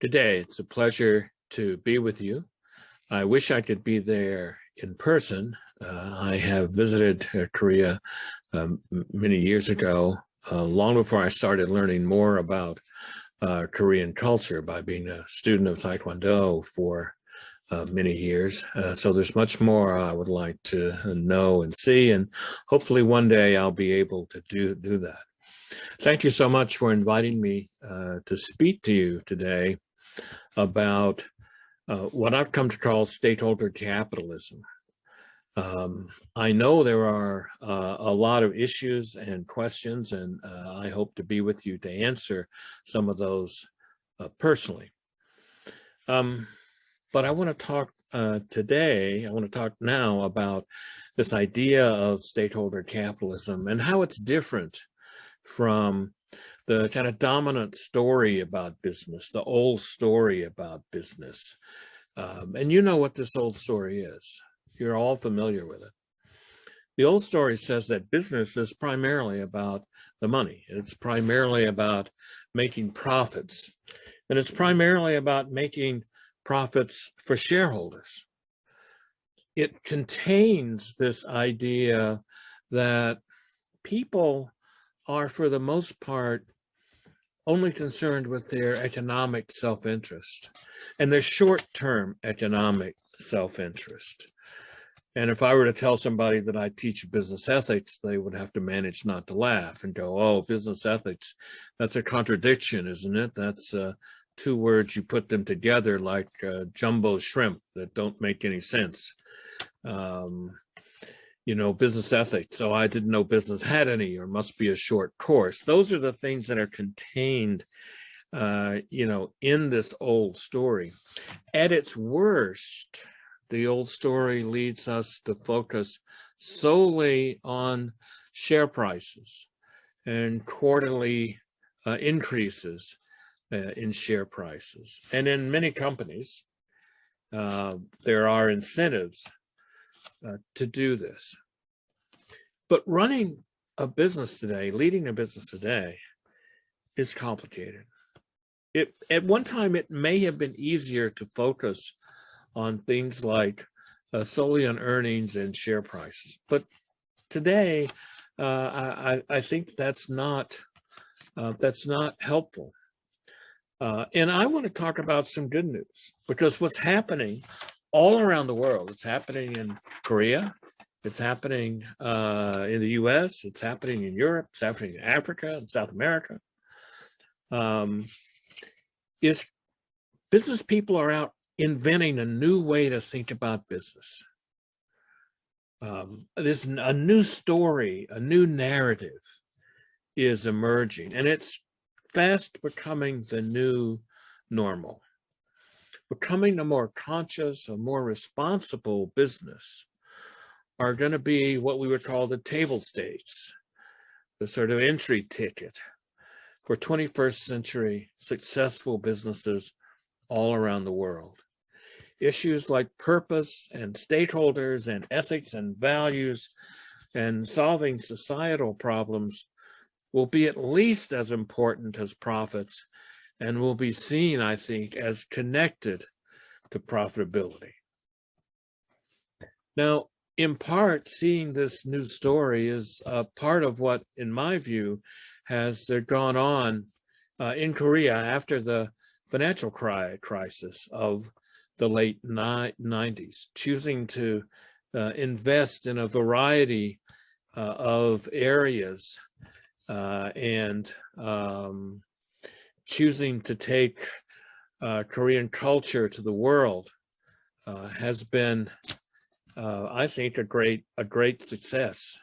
Good day. It's a pleasure to be with you. I wish I could be there in person. I have visited Korea many years ago, long before I started learning more about Korean culture by being a student of Taekwondo for many years. So there's much more I would like to know and see, and hopefully one day I'll be able to do that. Thank you so much for inviting me to speak to you today about what I've come to call stakeholder capitalism. I know there are a lot of issues and questions, and I hope to be with you to answer some of those personally. But I want to talk today, I want to talk now about this idea of stakeholder capitalism and how it's different from the kind of dominant story about business, the old story about business. And you know what this old story is. You're all familiar with it. The old story says that business is primarily about the money. It's primarily about making profits. And it's primarily about making profits for shareholders. It contains this idea that people are, for the most part, only concerned with their economic self-interest and their short-term economic self-interest. And if I were to tell somebody that I teach business ethics, they would have to manage not to laugh and go, oh, business ethics, that's a contradiction, isn't it? That's two words, you put them together like jumbo shrimp that don't make any sense. You know, business ethics. So I didn't know business had any, or must be a short course. Those are the things that are contained, you know, in this old story. At its worst, the old story leads us to focus solely on share prices and quarterly increases in share prices. And in many companies, there are incentives to do this. But running a business today, leading a business today, is complicated. At one time, it may have been easier to focus on things like solely on earnings and share prices. But today, I think that's not helpful. And I want to talk about some good news, because what's happening all around the world, it's happening in Korea, it's happening in the US, it's happening in Europe, it's happening in Africa and South America, is business people are out inventing a new way to think about business. There's a new story, a new narrative is emerging, and it's fast becoming the new normal. Becoming a more conscious, a more responsible business are going to be what we would call the table stakes, the sort of entry ticket for 21st century successful businesses all around the world. Issues like purpose and stakeholders and ethics and values and solving societal problems will be at least as important as profits, and will be seen, I think, as connected to profitability. Now, in part, seeing this new story is part of what, in my view, has gone on in Korea after the financial crisis of the late 90s, choosing to invest in a variety of areas and choosing to take Korean culture to the world has been, I think, a great success,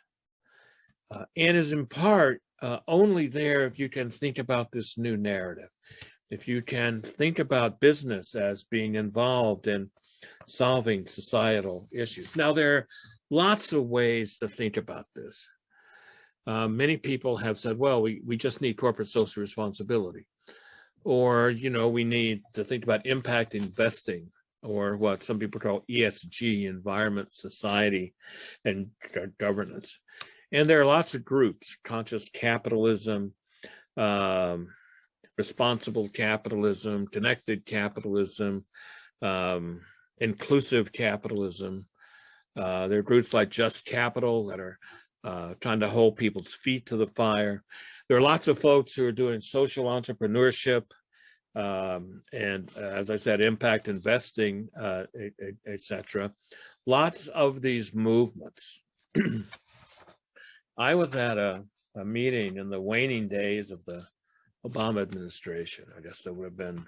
and is in part only there if you can think about this new narrative, if you can think about business as being involved in solving societal issues. Now, there are lots of ways to think about this. Many people have said, well, we just need corporate social responsibility, or, you know, we need to think about impact investing, or what some people call ESG, environment, society, and governance. And there are lots of groups: conscious capitalism, responsible capitalism, connected capitalism, inclusive capitalism. There are groups like Just Capital that are trying to hold people's feet to the fire. There are lots of folks who are doing social entrepreneurship, and as I said, impact investing, etc. Lots of these movements. I was at a meeting in the waning days of the Obama administration. I guess that would have been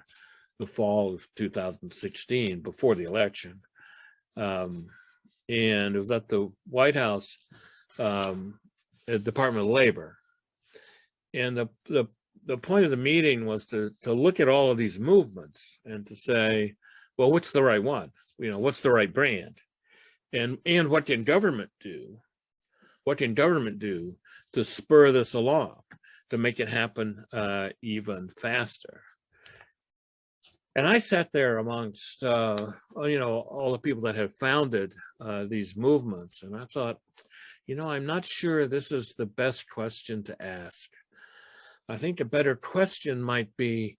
the fall of 2016, before the election. And it was at the White House Department of Labor. And the point of the meeting was to look at all of these movements and to say, well, what's the right one? You know, what's the right brand? And what can government do? What can government do to spur this along, to make it happen even faster? And I sat there amongst, you know, all the people that have founded these movements. And I thought, you know, I'm not sure this is the best question to ask. I think a better question might be,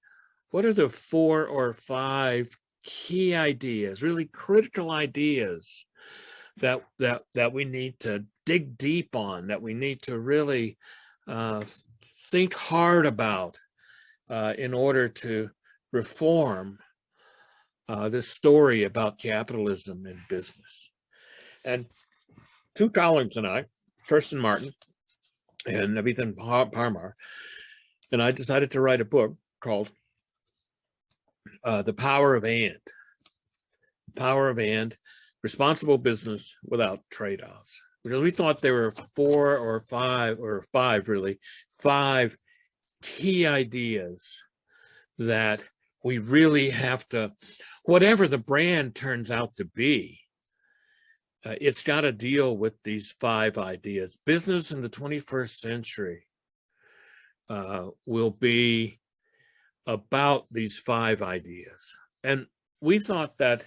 what are the 4 or 5 key ideas, really critical ideas that we need to dig deep on, that we need to really think hard about in order to reform this story about capitalism in business? And 2 colleagues and I, Kirsten Martin and Nathan Parmar, and I decided to write a book called The Power of And. Power of And, Responsible Business Without Trade-offs. Because we thought there were 4 or 5, or 5 really, 5 key ideas that we really have to, whatever the brand turns out to be, it's got to deal with these 5 ideas. Business in the 21st century will be about these 5 ideas. And we thought that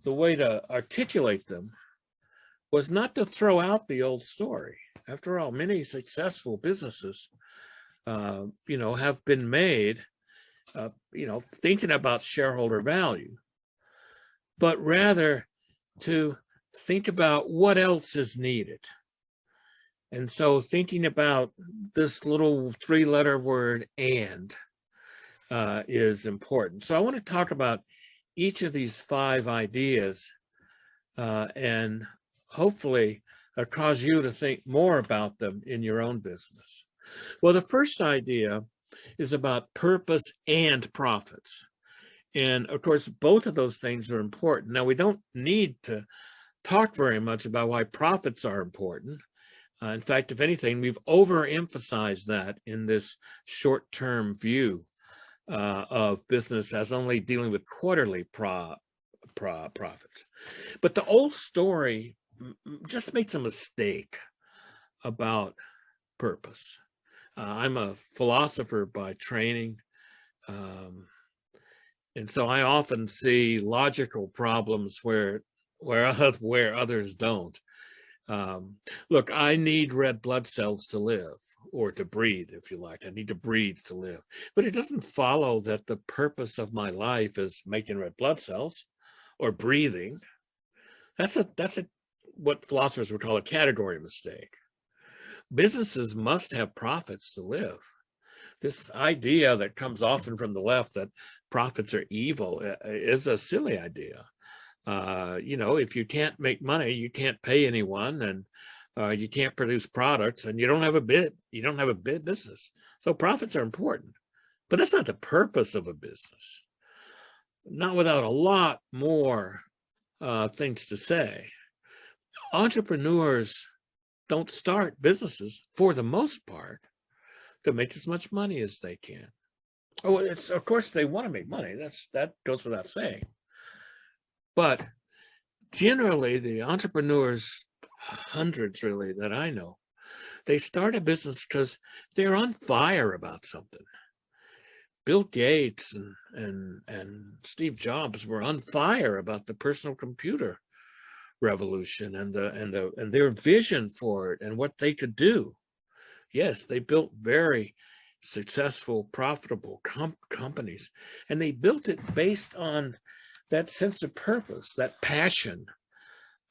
the way to articulate them was not to throw out the old story. After all, many successful businesses, you know, have been made, you know, thinking about shareholder value, but rather to think about what else is needed. And so thinking about this little 3-letter word, and, is important. So I want to talk about each of these 5 ideas and hopefully cause you to think more about them in your own business. Well, the first idea is about purpose and profits. And of course, both of those things are important. Now, we don't need to talk very much about why profits are important. In fact, if anything, we've overemphasized that in this short-term view of business as only dealing with quarterly profits. But the old story just makes a mistake about purpose. I'm a philosopher by training, and so I often see logical problems where others don't. Look, I need red blood cells to live, or to breathe, if you like. I need to breathe to live. But it doesn't follow that the purpose of my life is making red blood cells or breathing. That's what philosophers would call a category mistake. Businesses must have profits to live. This idea that comes often from the left that profits are evil is a silly idea. You know, if you can't make money, you can't pay anyone, and you can't produce products, and you don't have a business. So profits are important, but that's not the purpose of a business. Not without a lot more things to say. Entrepreneurs don't start businesses, for the most part, to make as much money as they can. Oh, it's, of course, they want to make money. That goes without saying. But generally, the entrepreneurs, hundreds really that I know, they start a business because they're on fire about something. Bill Gates and Steve Jobs were on fire about the personal computer revolution and their vision for it and what they could do. Yes, they built very successful, profitable companies. And they built it based on that sense of purpose, that passion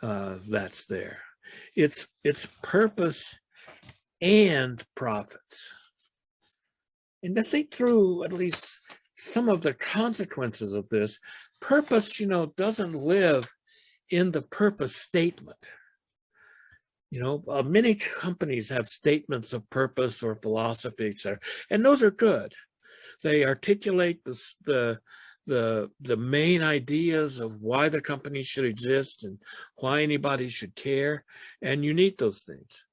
that's there. It's purpose and profits. And to think through at least some of the consequences of this, purpose, doesn't live in the purpose statement. Many companies have statements of purpose or philosophy, etc., and those are good. They articulate the main ideas of why the company should exist and why anybody should care, and you need those things.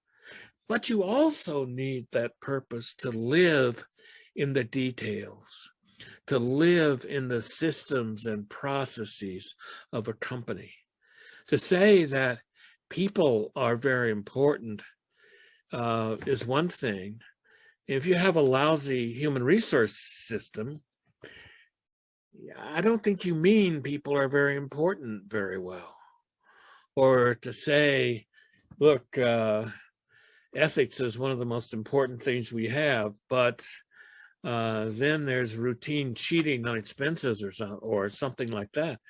But you also need that purpose to live in the details, to live in the systems and processes of a company. To say that people are very important is one thing. If you have a lousy human resource system, I don't think you mean people are very important very well. Or to say, look, ethics is one of the most important things we have, but then there's routine cheating on expenses or something like that.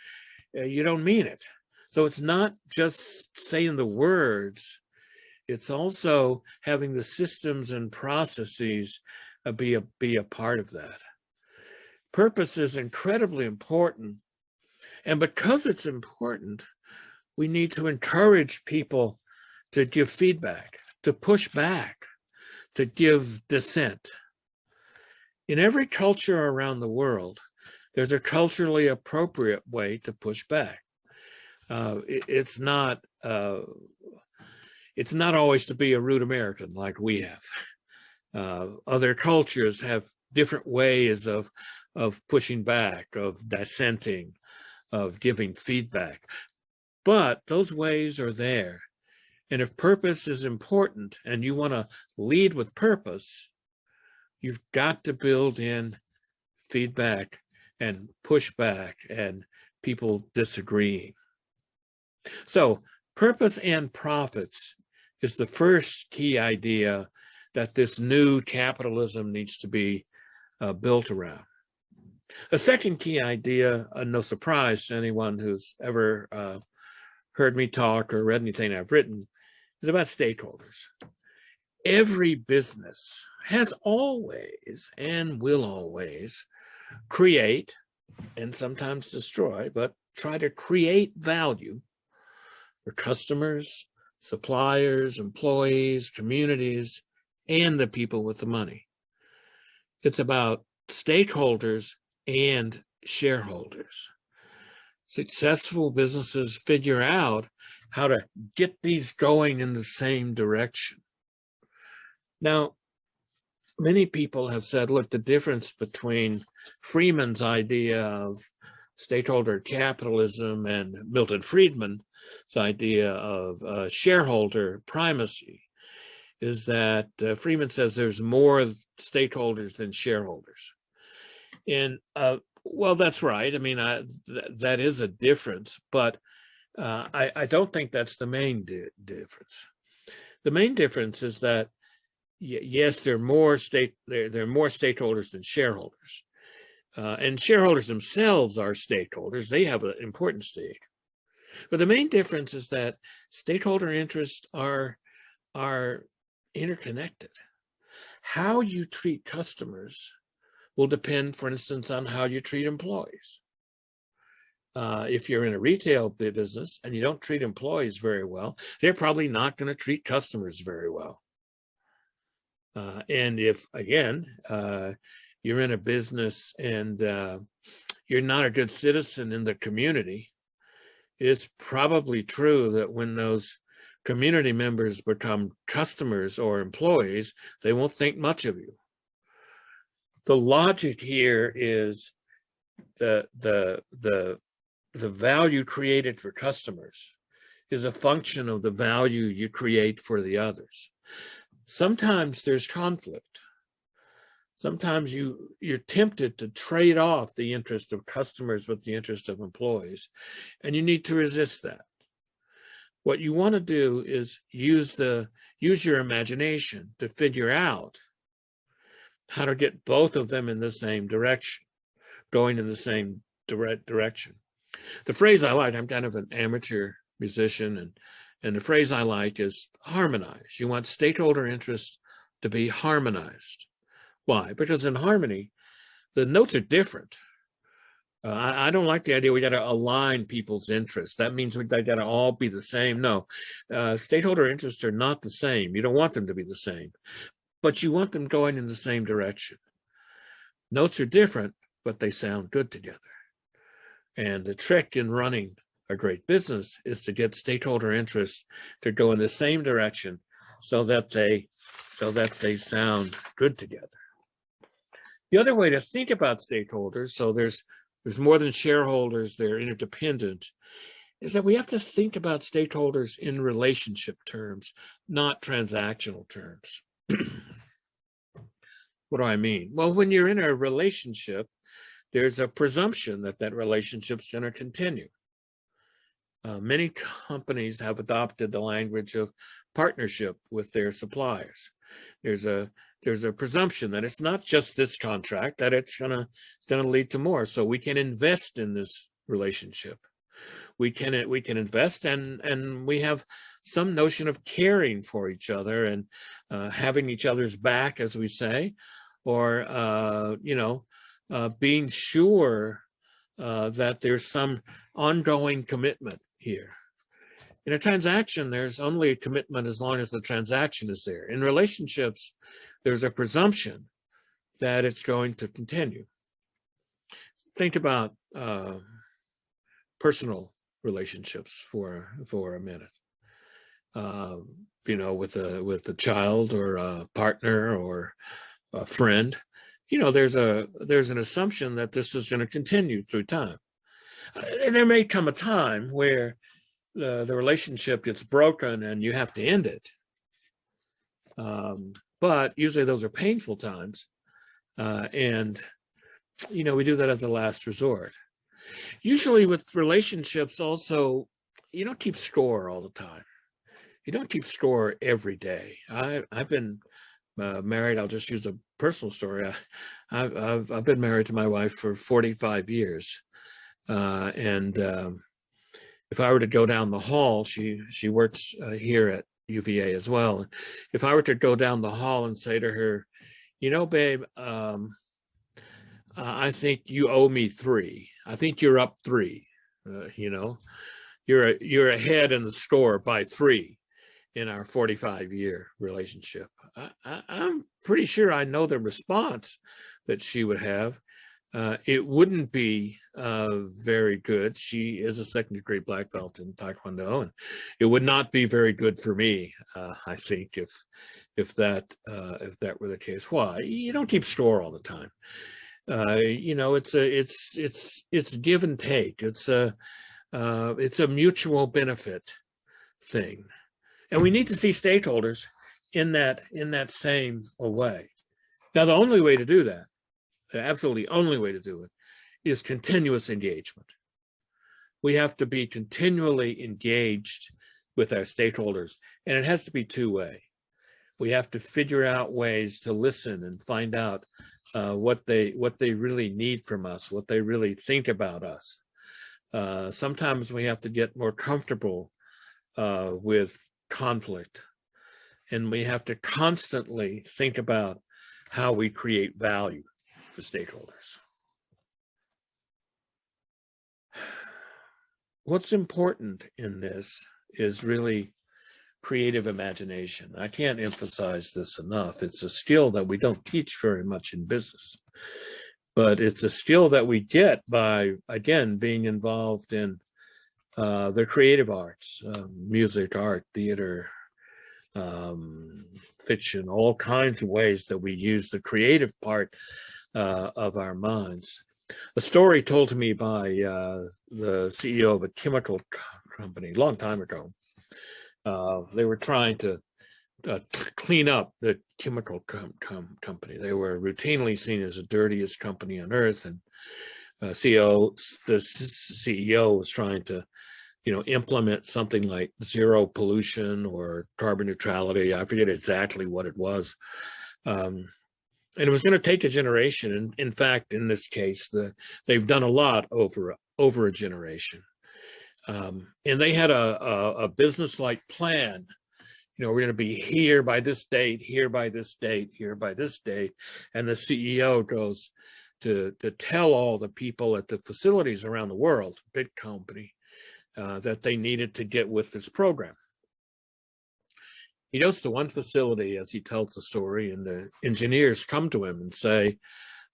You don't mean it. So it's not just saying the words, it's also having the systems and processes be a part of that. Purpose is incredibly important. And because it's important, we need to encourage people to give feedback, to push back, to give dissent. In every culture around the world, there's a culturally appropriate way to push back. It's not always to be a rude American like we have. Other cultures have different ways of pushing back, of dissenting, of giving feedback. But those ways are there. And if purpose is important and you want to lead with purpose, you've got to build in feedback and pushback and people disagreeing. So purpose and profits is the first key idea that this new capitalism needs to be built around. A second key idea, no surprise to anyone who's ever heard me talk or read anything I've written, is about stakeholders. Every business has always and will always create and sometimes destroy, but try to create value for customers, suppliers, employees, communities, and the people with the money. It's about stakeholders and shareholders. Successful businesses figure out how to get these going in the same direction. Now, many people have said, look, the difference between Freeman's idea of stakeholder capitalism and Milton Friedman's idea of shareholder primacy is that Freeman says there's more stakeholders than shareholders. And well, that's right. I mean, that is a difference, but I don't think that's the main difference. The main difference is that yes, there are more stakeholders than shareholders, and shareholders themselves are stakeholders. They have an important stake. But the main difference is that stakeholder interests are interconnected. How you treat customers will depend, for instance, on how you treat employees. If you're in a retail business and you don't treat employees very well, they're probably not going to treat customers very well. And if, again, you're in a business and you're not a good citizen in the community, it's probably true that when those community members become customers or employees, they won't think much of you. The logic here is the value created for customers is a function of the value you create for the others. Sometimes there's conflict. Sometimes you're tempted to trade off the interest of customers with the interest of employees, and you need to resist that. What you want to do is use your imagination to figure out how to get both of them in the same direction, going in the same direction. The phrase I like, I'm kind of an amateur musician, and the phrase I like is harmonize. You want stakeholder interests to be harmonized. Why? Because in harmony, the notes are different. I don't like the idea we got to align people's interests. That means we got to all be the same. No, stakeholder interests are not the same. You don't want them to be the same, but you want them going in the same direction. Notes are different, but they sound good together. And the trick in running a great business is to get stakeholder interests to go in the same direction so that they sound good together. The other way to think about stakeholders, so there's more than shareholders, they're interdependent, is that we have to think about stakeholders in relationship terms, not transactional terms. What do I mean? Well, when you're in a relationship, there's a presumption that that relationship's going to continue. Many companies have adopted the language of partnership with their suppliers. There's a presumption that it's not just this contract, that it's gonna lead to more. So we can invest in this relationship. We can invest, and we have some notion of caring for each other and having each other's back, as we say, or being sure that there's some ongoing commitment here. In a transaction, there's only a commitment as long as the transaction is there. In relationships, there's a presumption that it's going to continue. Think about personal relationships for a minute. With a child or a partner or a friend, there's an assumption that this is going to continue through time. And there may come a time where the relationship gets broken and you have to end it. But usually those are painful times. And we do that as a last resort. Usually with relationships also, you don't keep score all the time. You don't keep score every day. I've been married. I'll just use a personal story. I've been married to my wife for 45 years. If I were to go down the hall, she works here at UVA as well. If I were to go down the hall and say to her, babe, I think you owe me 3. I think you're up 3. You're ahead in the score by 3 in our 45-year relationship. I'm pretty sure I know the response that she would have. It wouldn't be very good. She is a second-degree black belt in Taekwondo, and it would not be very good for me. I think if that were the case. Why? You don't keep score all the time. It's give and take. It's a mutual benefit thing, and we need to see stakeholders in that same way. Now, the only way to do that, the absolutely only way to do it, is continuous engagement. We have to be continually engaged with our stakeholders, and it has to be two-way. We have to figure out ways to listen and find out what they really need from us, what they really think about us. Sometimes we have to get more comfortable with conflict, and we have to constantly think about how we create value for stakeholders. What's important in this is really creative imagination. I can't emphasize this enough. It's a skill that we don't teach very much in business, but it's a skill that we get by, again, being involved in the creative arts, music, art, theater, fiction, all kinds of ways that we use the creative part of our minds. A story told to me by the CEO of a chemical company a long time ago. They were trying to clean up the chemical company. They were routinely seen as the dirtiest company on earth, and the CEO was trying to implement something like zero pollution or carbon neutrality. I forget exactly what it was. And it was going to take a generation. And in fact, in this case, they've done a lot over a generation. And they had a business-like plan. We're going to be here by this date, here by this date, here by this date. And the CEO goes to tell all the people at the facilities around the world, big company, that they needed to get with this program. He goes to one facility as he tells the story, and the engineers come to him and say,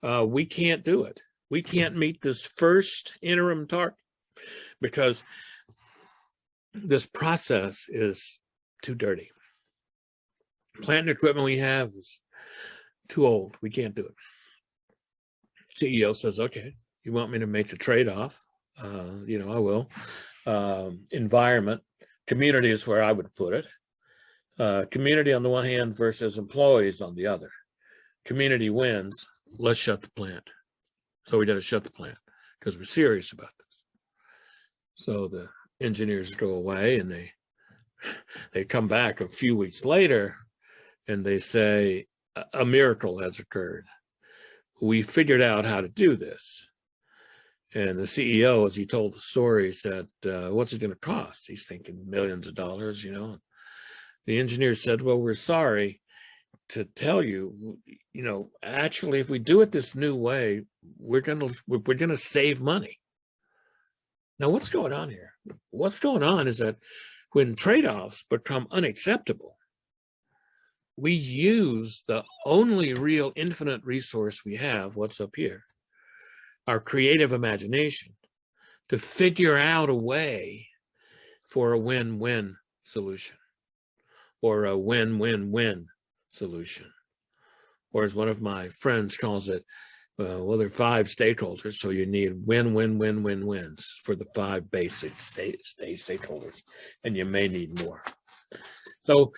we can't do it. We can't meet this first interim target because this process is too dirty. Plant and equipment we have is too old. We can't do it. CEO says, okay, you want me to make the trade-off? I will. Environment, community is where I would put it. Community on the one hand versus employees on the other. Community wins, let's shut the plant. So we got to shut the plant because we're serious about this. So the engineers go away and they come back a few weeks later and they say, a miracle has occurred. We figured out how to do this. And the CEO, as he told the story, said, what's it going to cost? He's thinking millions of dollars, The engineer said, well, we're sorry to tell you, actually, if we do it this new way, we're gonna save money. Now, what's going on here? What's going on is that when trade-offs become unacceptable, we use the only real infinite resource we have, what's up here, our creative imagination, to figure out a way for a win-win solution. Or a win-win-win solution. Or as one of my friends calls it, well, there are 5 stakeholders, so you need win-win-win-win-wins for the 5 basic stakeholders, and you may need more. So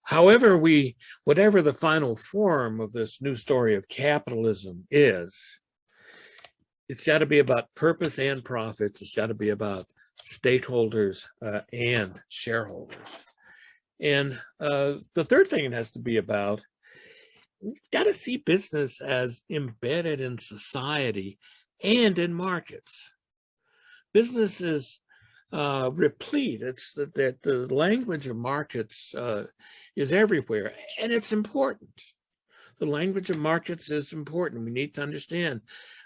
whatever the final form of this new story of capitalism is, it's got to be about purpose and profits. It's got to be about stakeholders and shareholders. And the third thing it has to be about, we've got to see business as embedded in society and in markets. Business is replete. It's that the language of markets is everywhere, and it's important. The language of markets is important. We need to understand,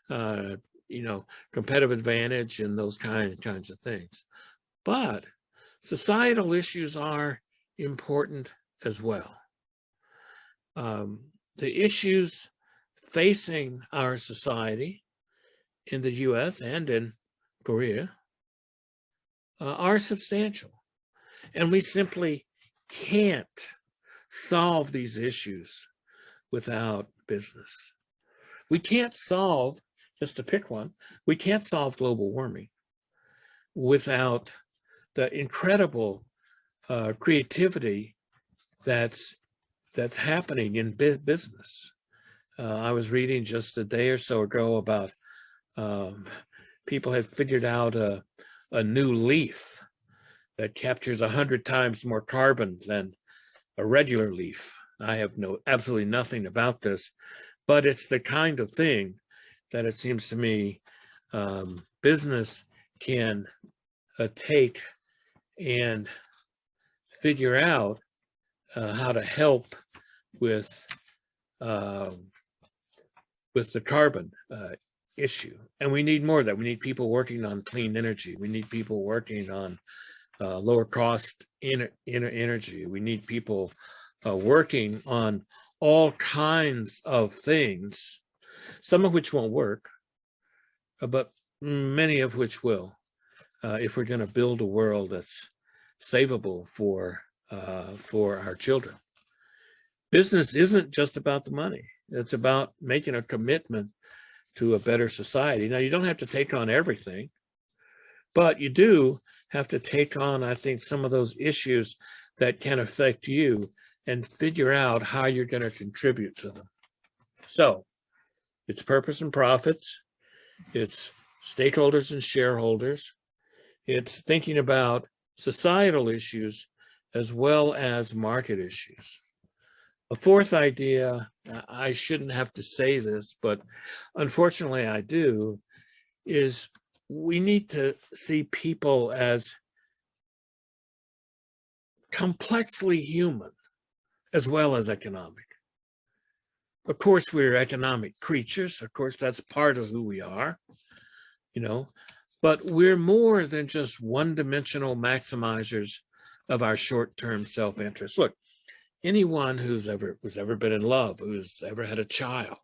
competitive advantage and those kinds of things. But societal issues are important as well. The issues facing our society in the US and in Korea are substantial. And we simply can't solve these issues without business. We can't solve, just to pick one, we can't solve global warming without the incredible creativity that's happening in business. I was reading just a day or so ago about people have figured out a new leaf that captures 100 times more carbon than a regular leaf. I have absolutely nothing about this, but it's the kind of thing that it seems to me business can take and figure out how to help with the carbon issue. And we need more of that. We need people working on clean energy. We need people working on lower cost energy. We need people working on all kinds of things, some of which won't work, but many of which will, if we're going to build a world that's savable for our children. Business isn't just about the money. It's about making a commitment to a better society. Now, you don't have to take on everything, but you do have to take on, I think, some of those issues that can affect you and figure out how you're going to contribute to them. So it's purpose and profits. It's stakeholders and shareholders. It's thinking about societal issues as well as market issues. A fourth idea, I shouldn't have to say this, but unfortunately I do, is we need to see people as complexly human as well as economic. Of course, we're economic creatures. Of course, that's part of who we are, you know, but we're more than just one-dimensional maximizers of our short-term self-interest. Look, anyone who's ever been in love, who's ever had a child,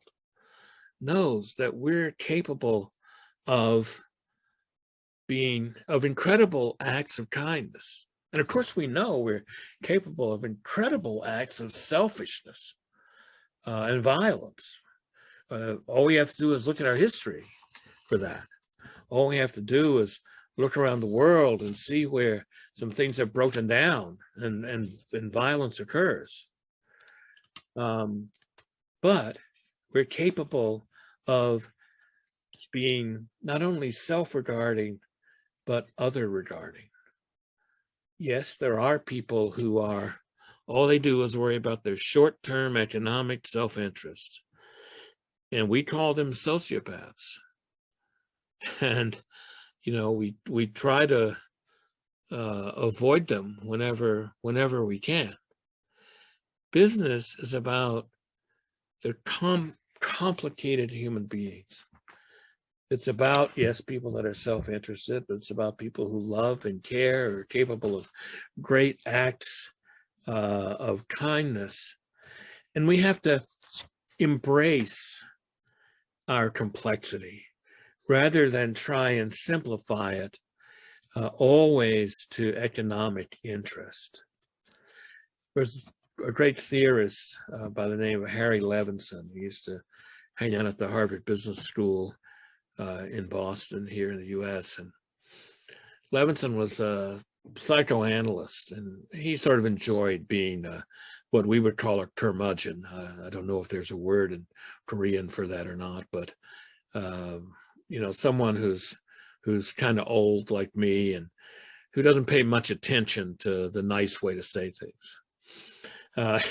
knows that we're capable of incredible acts of kindness. And of course, we know we're capable of incredible acts of selfishness and violence. All we have to do is look at our history for that. All we have to do is look around the world and see where some things have broken down and violence occurs. But we're capable of being not only self-regarding, but other-regarding. Yes, there are people who are, all they do is worry about their short-term economic self-interest. And we call them sociopaths. And, you know, we try to avoid them whenever we can. Business is about the complicated human beings. It's about, yes, people that are self-interested, but it's about people who love and care, are capable of great acts of kindness. And we have to embrace our complexity rather than try and simplify it always to economic interest. There's a great theorist by the name of Harry Levinson. He used to hang out at the Harvard Business School in Boston here in the US. And Levinson was a psychoanalyst, and he sort of enjoyed being what we would call a curmudgeon. I don't know if there's a word in Korean for that or not, but you know, someone who's kind of old like me and who doesn't pay much attention to the nice way to say things.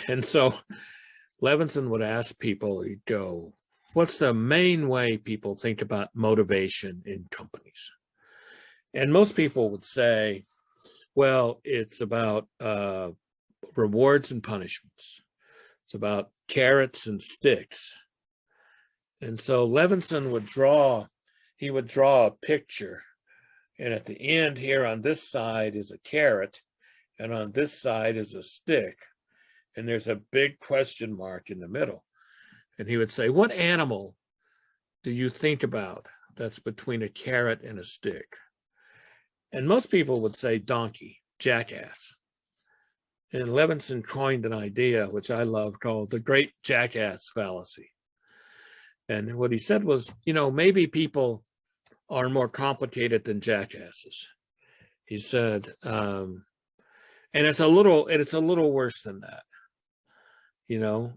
And so Levinson would ask people, he'd go, what's the main way people think about motivation in companies? And most people would say, well, it's about rewards and punishments. It's about carrots and sticks. And so Levinson would draw a picture. And at the end here on this side is a carrot, and on this side is a stick. And there's a big question mark in the middle. And he would say, what animal do you think about that's between a carrot and a stick? And most people would say donkey, jackass. And Levinson coined an idea, which I love, called the great jackass fallacy. And what he said was, you know, maybe people are more complicated than jackasses. He said, and it's a little worse than that. You know,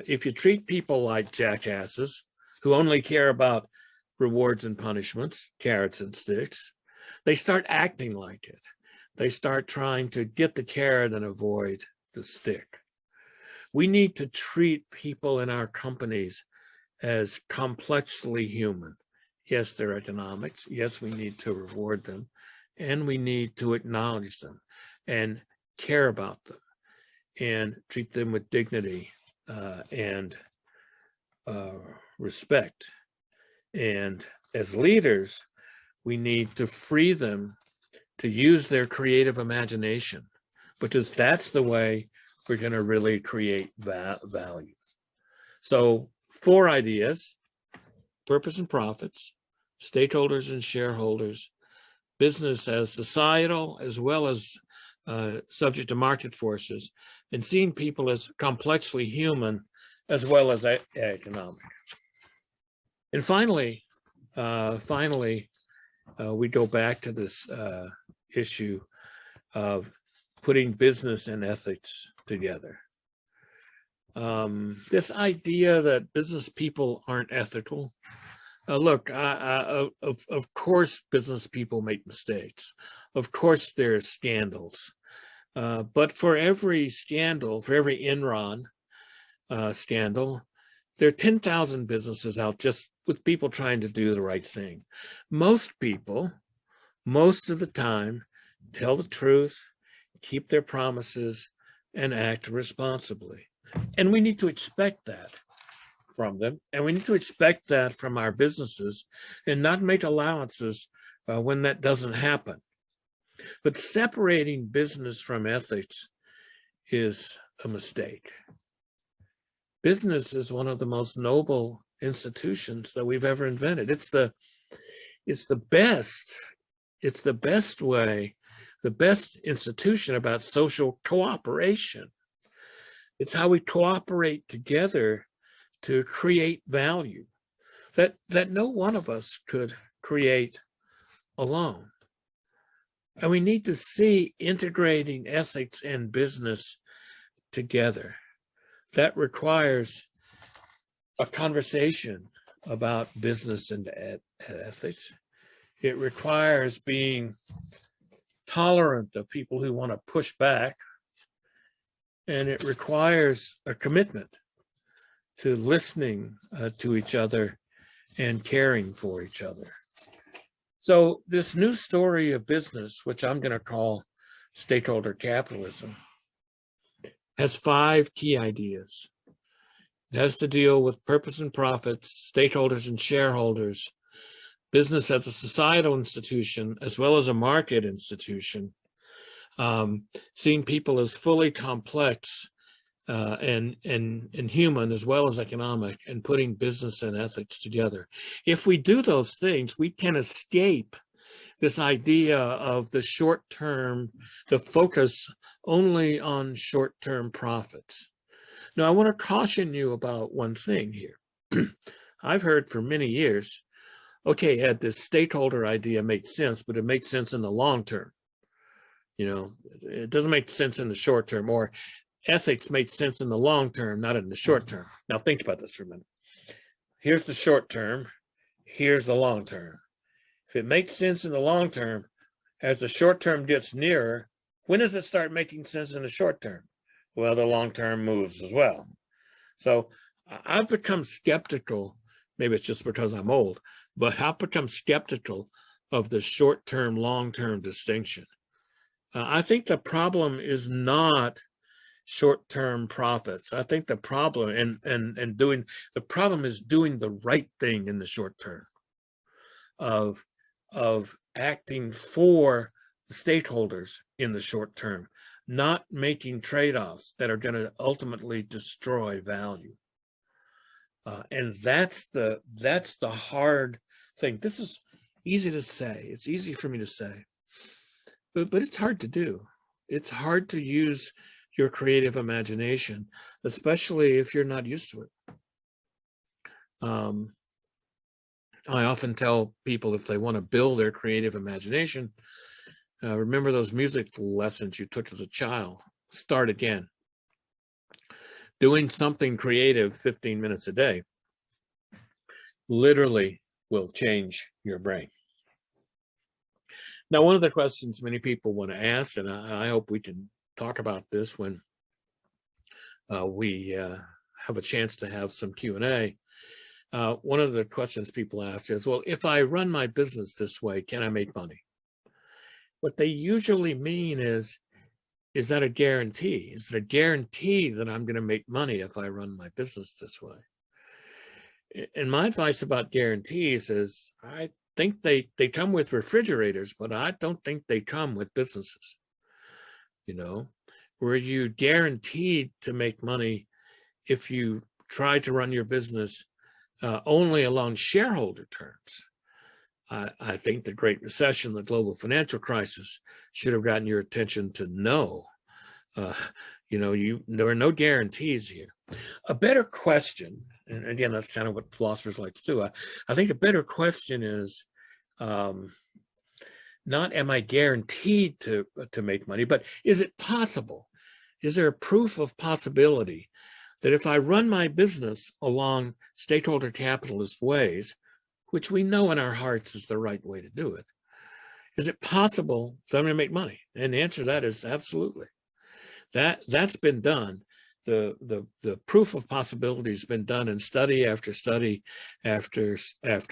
if you treat people like jackasses who only care about rewards and punishments, carrots and sticks, they start acting like it. They start trying to get the carrot and avoid the stick. We need to treat people in our companies as complexly human. Yes, they're economics. Yes, we need to reward them, and we need to acknowledge them and care about them and treat them with dignity and respect. And as leaders, we need to free them to use their creative imagination, because that's the way we're going to really create value. So 4 ideas: purpose and profits, stakeholders and shareholders, business as societal as well as subject to market forces, and seeing people as complexly human as well as economic. And finally, we go back to this issue of putting business and ethics together. This idea that business people aren't ethical. Look, of course, business people make mistakes. Of course, there's scandals. But for every scandal, for every Enron, scandal, there are 10,000 businesses out just with people trying to do the right thing. Most people, most of the time, tell the truth, keep their promises, and act responsibly. And we need to expect that from them. And we need to expect that from our businesses and not make allowances when that doesn't happen. But separating business from ethics is a mistake. Business is one of the most noble institutions that we've ever invented. It's the best way, the best institution about social cooperation. It's how we cooperate together to create value that no one of us could create alone. And we need to see integrating ethics and business together. That requires a conversation about business and ethics. It requires being tolerant of people who want to push back. And it requires a commitment to listening to each other and caring for each other. So this new story of business, which I'm going to call stakeholder capitalism, has 5 key ideas. It has to deal with purpose and profits, stakeholders and shareholders, business as a societal institution, as well as a market institution, seeing people as fully complex and human as well as economic, and putting business and ethics together. If we do those things, we can escape this idea of the short term, the focus only on short-term profits. Now, I want to caution you about one thing here. I've heard for many years, okay, Ed, this stakeholder idea makes sense, but it makes sense in the long term. You know, it doesn't make sense in the short term, or ethics makes sense in the long term, not in the short term. Now, think about this for a minute. Here's the short term. Here's the long term. If it makes sense in the long term, as the short term gets nearer, when does it start making sense in the short term? Well, the long term moves as well. So I've become skeptical, maybe it's just because I'm old, but I've become skeptical of the short term, long term distinction. I think the problem is not short-term profits. I think the problem the problem is doing the right thing in the short term, of acting for the stakeholders in the short term, not making trade-offs that are going to ultimately destroy value. And that's the hard thing. This is easy to say. It's easy for me to say, but it's hard to do. It's hard to use your creative imagination, especially if you're not used to it. I often tell people, if they want to build their creative imagination, remember those music lessons you took as a child. Start again. Doing something creative 15 minutes a day literally will change your brain. Now, one of the questions many people want to ask, and I hope we can talk about this when we have a chance to have some Q&A. One of the questions people ask is, well, if I run my business this way, can I make money? What they usually mean is that a guarantee? Is it a guarantee that I'm going to make money if I run my business this way? And my advice about guarantees is, I think they come with refrigerators, but I don't think they come with businesses. You know, were you guaranteed to make money if you try to run your business only along shareholder terms? I think the Great Recession, the global financial crisis, should have gotten your attention to no. There are no guarantees here. A better question, and again, that's kind of what philosophers like to do. I think a better question is, not am I guaranteed to make money, but is it possible? Is there a proof of possibility that if I run my business along stakeholder capitalist ways, which we know in our hearts is the right way to do it, is it possible that I'm going to make money? And the answer to that is absolutely. That's been done. the proof of possibility has been done in study after study after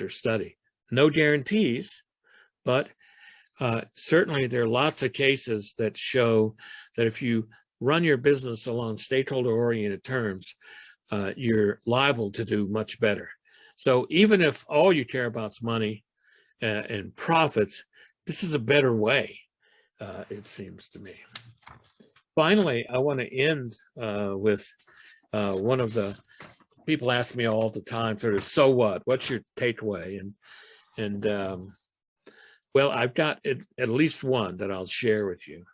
study. No guarantees, but certainly there are lots of cases that show that if you run your business along stakeholder-oriented terms, you're liable to do much better. So even if all you care about is money and profits, this is a better way, it seems to me. Finally, I want to end with one of the people ask me all the time, sort of, so what? What's your takeaway? And well, I've got at least one that I'll share with you.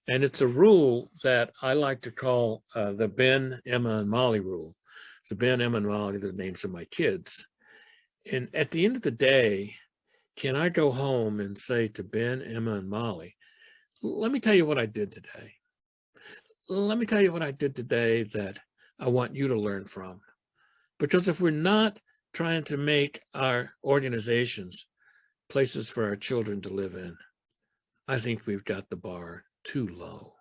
And it's a rule that I like to call the Ben, Emma, and Molly rule. So Ben, Emma, and Molly, the names of my kids. And at the end of the day, can I go home and say to Ben, Emma, and Molly, let me tell you what I did today. Let me tell you what I did today that I want you to learn from. Because if we're not trying to make our organizations places for our children to live in, I think we've got the bar too low.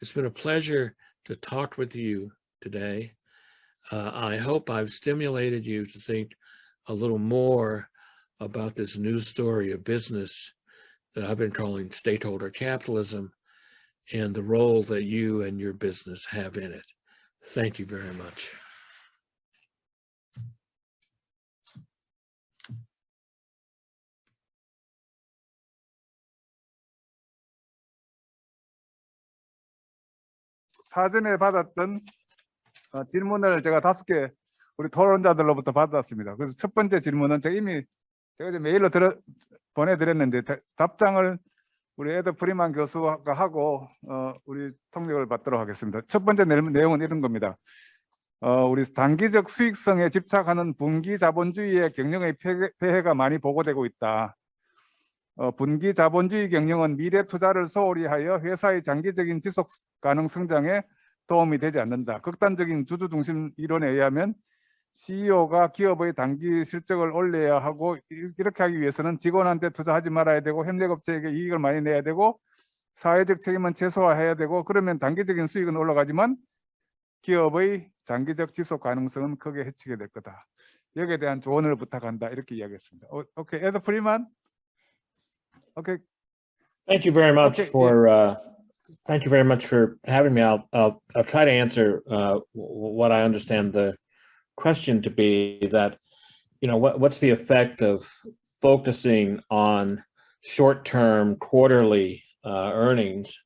It's been a pleasure to talk with you today. I hope I've stimulated you to think a little more about this news story of business that I've been calling stakeholder capitalism and the role that you and your business have in it. Thank you very much. 사전에 받았던 질문을 제가 5개 우리 토론자들로부터 받았습니다. 그래서 첫 번째 질문은 제가 이제 메일로 보내드렸는데 답장을 우리 에드워드프리만 교수가 하고 우리 통역을 받도록 하겠습니다. 첫 번째 내용은 이런 겁니다. 우리 단기적 수익성에 집착하는 분기 자본주의의 경영의 폐해가 많이 보고되고 있다. 분기 자본주의 경영은 미래 투자를 소홀히 하여 회사의 장기적인 지속 가능 성장에 도움이 되지 않는다. 극단적인 주주 중심 이론에 의하면 CEO가 기업의 단기 실적을 올려야 하고, 이렇게 하기 위해서는 직원한테 투자하지 말아야 되고, 협력업체에게 이익을 많이 내야 되고, 사회적 책임은 최소화해야 되고, 그러면 단기적인 수익은 올라가지만 기업의 장기적 지속 가능성은 크게 해치게 될 거다. 여기에 대한 조언을 부탁한다. 이렇게 이야기했습니다. 오케이, 에드워드프리만. Okay. Thank you very much thank you very much for having me. I'll try to answer what I understand the question to be, that, you know, what's the effect of focusing on short-term quarterly earnings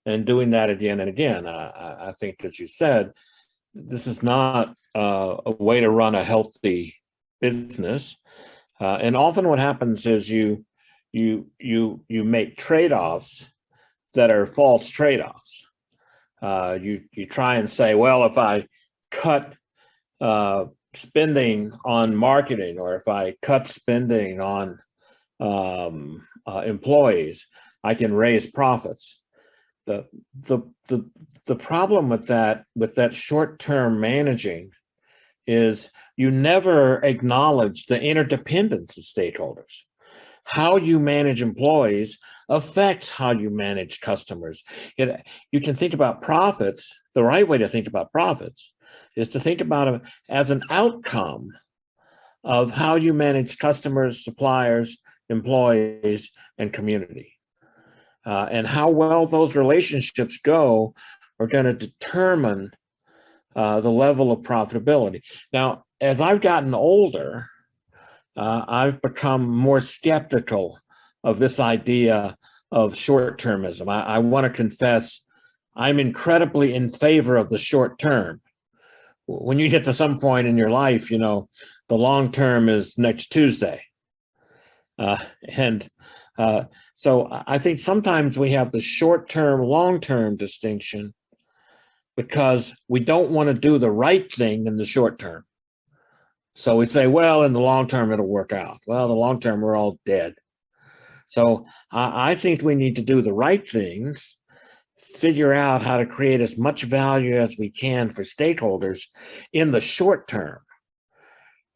and doing that again and again. I think, as you said, this is not a way to run a healthy business. And often what happens is you make trade-offs that are false trade-offs. You try and say, well, if I cut spending on marketing, or if I cut spending on employees, I can raise profits. The problem with that short-term managing is you never acknowledge the interdependence of stakeholders. How you manage employees affects how you manage customers. You can think about profits. The right way to think about profits is to think about them as an outcome of how you manage customers, suppliers, employees, and community. And how well those relationships go are going to determine the level of profitability. Now, as I've gotten older, I've become more skeptical of this idea of short-termism. I want to confess I'm incredibly in favor of the short term. When you get to some point in your life, you know, the long term is next Tuesday. So I think sometimes we have the short-term, long-term distinction because we don't want to do the right thing in the short term. So we say, well, in the long term, it'll work out. Well, the long term, we're all dead. So I think we need to do the right things, figure out how to create as much value as we can for stakeholders in the short term.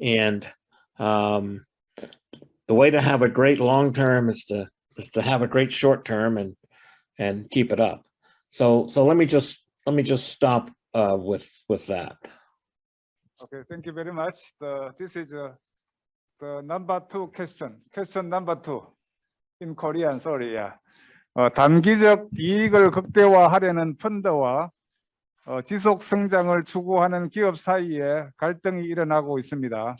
And the way to have a great long term is to have a great short term and keep it up. So let me just stop with that. Okay, thank you very much. This is the number 2 question. Question number 2 in Korean. Sorry, yeah. 단기적 이익을 극대화하려는 펀드와 지속 성장을 추구하는 기업 사이에 갈등이 일어나고 있습니다.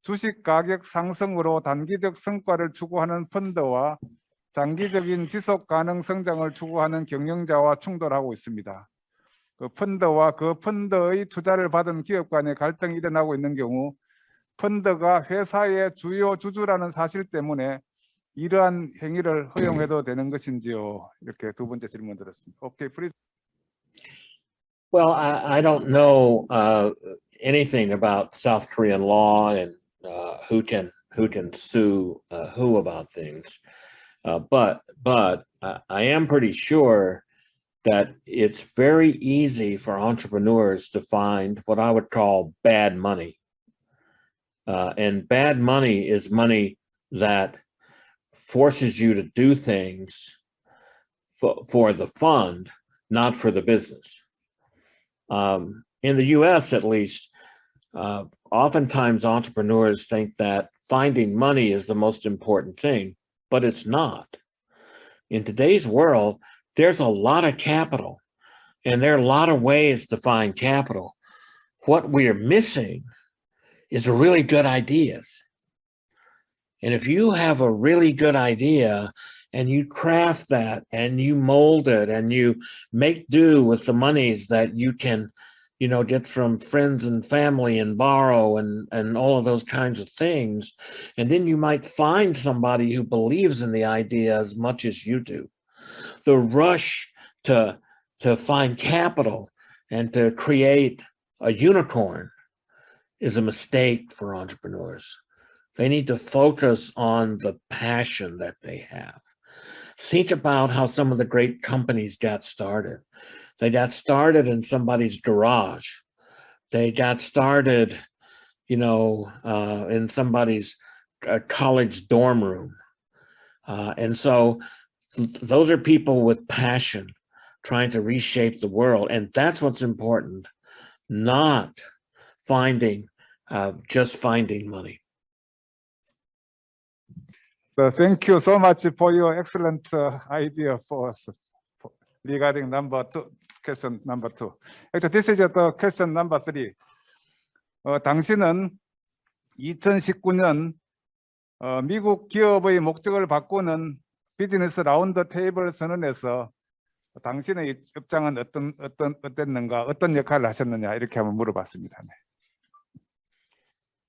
주식 가격 상승으로 단기적 성과를 추구하는 펀드와 장기적인 지속 가능 성장을 추구하는 경영자와 충돌하고 있습니다. 그 펀드와 그 펀드의 투자를 받은 기업 간의 갈등이 일어나고 있는 경우 펀드가 회사의 주요 주주라는 사실 때문에 이러한 행위를 허용해도 되는 것인지요? 이렇게 두 번째 질문 드렸습니다. Okay, please. Well, I don't know anything about South Korean law and who can sue who about things, but I am pretty sure that it's very easy for entrepreneurs to find what I would call bad money, and bad money is money that forces you to do things for the fund, not for the business. In the US, at least, oftentimes entrepreneurs think that finding money is the most important thing, but it's not. In today's world, there's a lot of capital, and there are a lot of ways to find capital. What we are missing is really good ideas. And if you have a really good idea and you craft that and you mold it and you make do with the monies that you can, get from friends and family and borrow and all of those kinds of things, and then you might find somebody who believes in the idea as much as you do. The rush to find capital and to create a unicorn is a mistake for entrepreneurs. They need to focus on the passion that they have. Think about how some of the great companies got started. They got started in somebody's garage. They got started, in somebody's college dorm room. And so those are people with passion trying to reshape the world. And that's what's important, not just finding money. So thank you so much for your excellent idea for us regarding question number 2. Actually, this is the question number 3. 당신은 2019년 미국 기업의 목적을 바꾸는 비즈니스 라운드 테이블 선언에서 당신의 입장은 어땠는가, 어떤 역할을 하셨느냐 이렇게 한번 물어봤습니다. 네.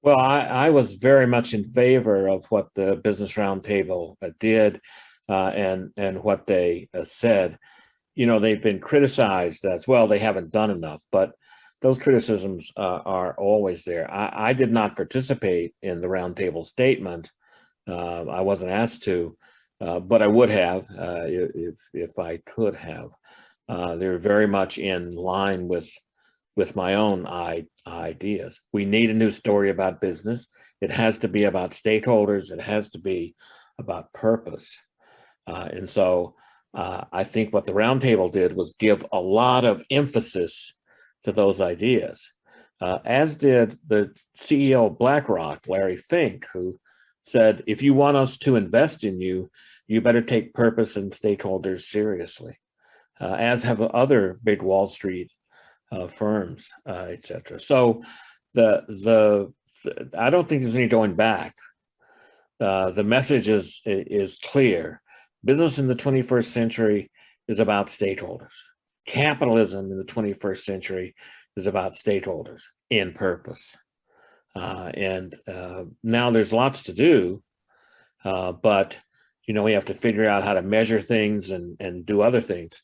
Well, I was very much in favor of what the Business Roundtable did and what they said. They've been criticized as well. They haven't done enough, but those criticisms are always there. I did not participate in the Roundtable statement. I wasn't asked to, but I would have if I could have. They're very much in line with my own ideas. We need a new story about business. It has to be about stakeholders. It has to be about purpose. And so I think what the Roundtable did was give a lot of emphasis to those ideas, as did the CEO of BlackRock, Larry Fink, who said, if you want us to invest in you, you better take purpose and stakeholders seriously, as have other big Wall Street firms, etc. So I don't think there's any going back. The message is clear. Business in the 21st century is about stakeholders. Capitalism in the 21st century is about stakeholders and purpose. And now there's lots to do, but we have to figure out how to measure things and do other things.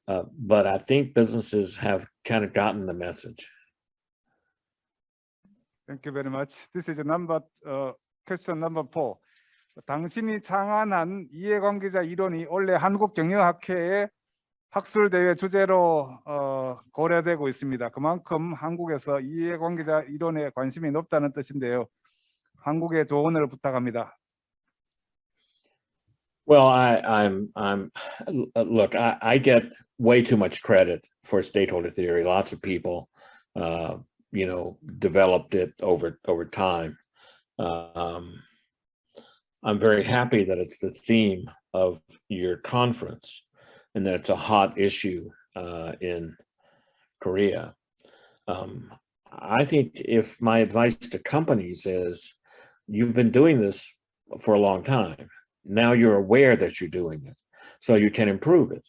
But I think businesses have kind of gotten the message. Thank you very much. This is question number 4. 당신이 창안한 이해관계자 이론이 올해 한국경영학회의 학술대회 주제로 고려되고 있습니다. 그만큼 한국에서 이해관계자 이론에 관심이 높다는 뜻인데요. 한국의 조언을 부탁합니다. Well, look, I get way too much credit for stakeholder theory. Lots of people, developed it over time. I'm very happy that it's the theme of your conference and that it's a hot issue in Korea. I think if my advice to companies is, you've been doing this for a long time. Now you're aware that you're doing it, so you can improve it.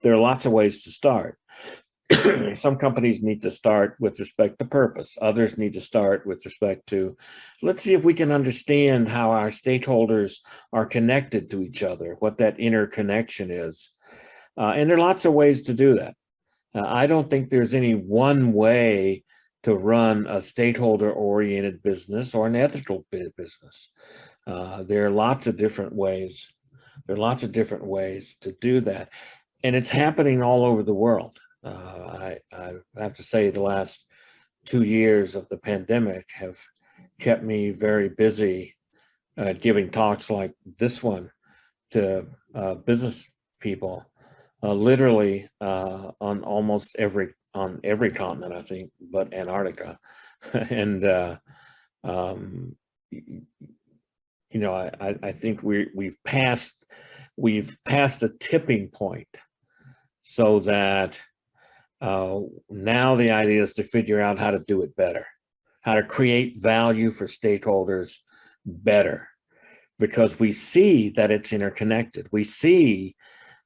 There are lots of ways to start. Some companies need to start with respect to purpose. Others need to start with respect to, let's see if we can understand how our stakeholders are connected to each other, what that interconnection is. And there are lots of ways to do that. I don't think there's any one way to run a stakeholder-oriented business or an ethical business. There are lots of different ways. There are lots of different ways to do that. And it's happening all over the world. I have to say the last 2 years of the pandemic have kept me very busy giving talks like this one to business people, literally on almost every continent, I think, but Antarctica. And I think we've passed a tipping point, so that now the idea is to figure out how to do it better, how to create value for stakeholders better, because we see that it's interconnected. We see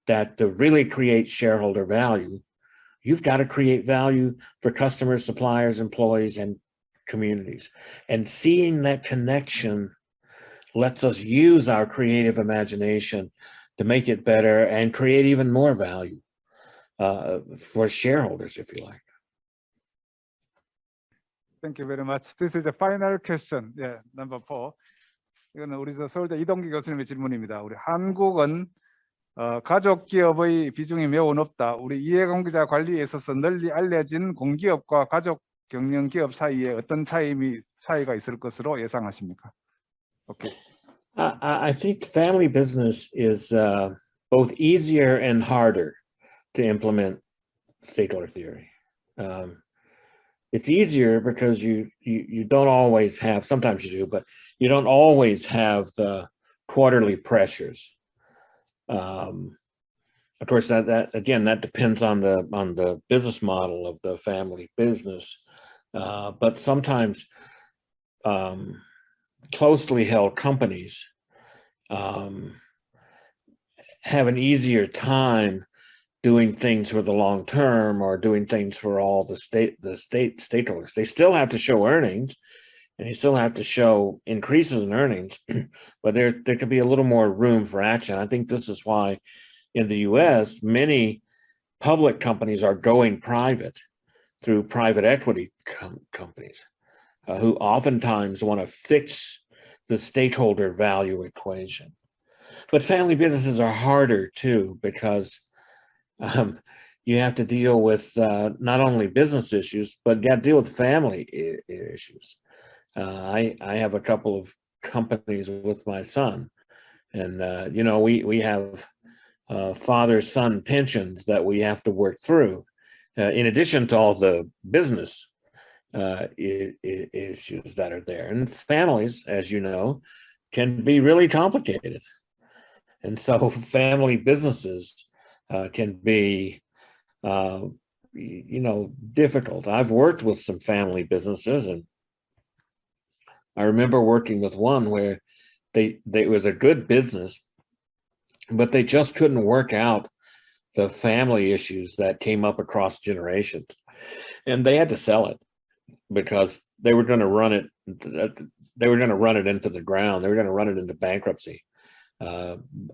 that to really create shareholder value, you've got to create value for customers, suppliers, employees, and communities. And seeing that connection lets us use our creative imagination to make it better and create even more value for shareholders, if you like. Thank you very much. This is the final question. Yeah, number 4. 이거는 우리 서울대 이동기 교수님의 질문입니다. 우리 한국은 가족 기업의 비중이 매우 높다. 우리 이해관계자 관리에 있어서 널리 알려진 공기업과 가족 경영 기업 사이에 어떤 차이가 있을 것으로 예상하십니까? Okay. I think family business is both easier and harder to implement stakeholder theory. It's easier because you don't always have, sometimes you do, but you don't always have the quarterly pressures. Of course, that again, that depends on the business model of the family business. But sometimes closely held companies have an easier time doing things for the long term, or doing things for all the stakeholders. They still have to show earnings, and you still have to show increases in earnings, but there could be a little more room for action. I think this is why in the US, many public companies are going private through private equity companies who oftentimes want to fix the stakeholder value equation. But family businesses are harder too, because you have to deal with not only business issues, but you got to deal with family issues. I have a couple of companies with my son, and we have father-son tensions that we have to work through, in addition to all the business issues that are there. And families, as you know, can be really complicated, and so family businesses can be difficult. I've worked with some family businesses, and I remember working with one where it was a good business, but they just couldn't work out the family issues that came up across generations, and they had to sell it because they were going to run it. They were going to run it into the ground. They were going to run it into bankruptcy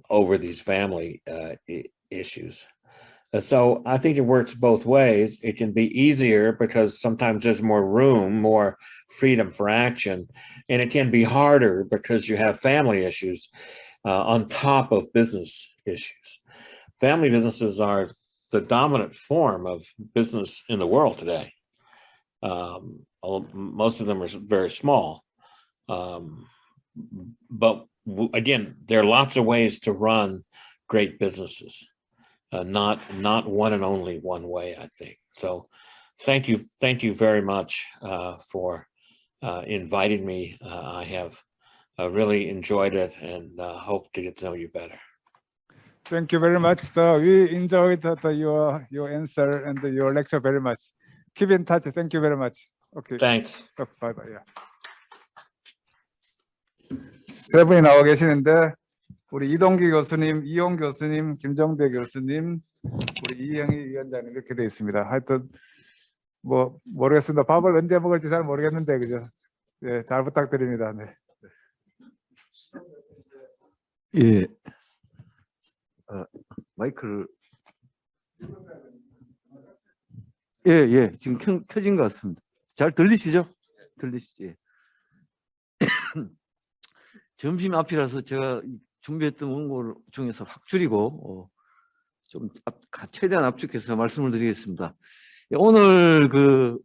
over these family issues. So I think it works both ways. It can be easier because sometimes there's more room, more freedom for action, and it can be harder because you have family issues on top of business issues. Family businesses are the dominant form of business in the world today. Most of them are very small, but again, there are lots of ways to run great businesses, not one and only one way, I think. So thank you very much for inviting me. I have really enjoyed it and hope to get to know you better. Thank you very much. We enjoyed your answer and your lecture very much. Keep in touch. Thank you very much. Okay. Thanks. Bye bye. Yeah. 세 분이 나와 계시는데 우리 이동기 교수님, 이용 교수님, 김정대 교수님, 우리 이영희 위원장님 이렇게 되어 있습니다. 하여튼 뭐 모르겠습니다. 밥을 언제 먹을지 잘 모르겠는데 그죠? 네, 잘 부탁드립니다. 네. 예. 마이크를 예, 지금 켜진 것 같습니다. 잘 들리시죠? 들리시지? 점심 앞이라서 제가 준비했던 원고 중에서 확 줄이고 좀 최대한 압축해서 말씀을 드리겠습니다. 오늘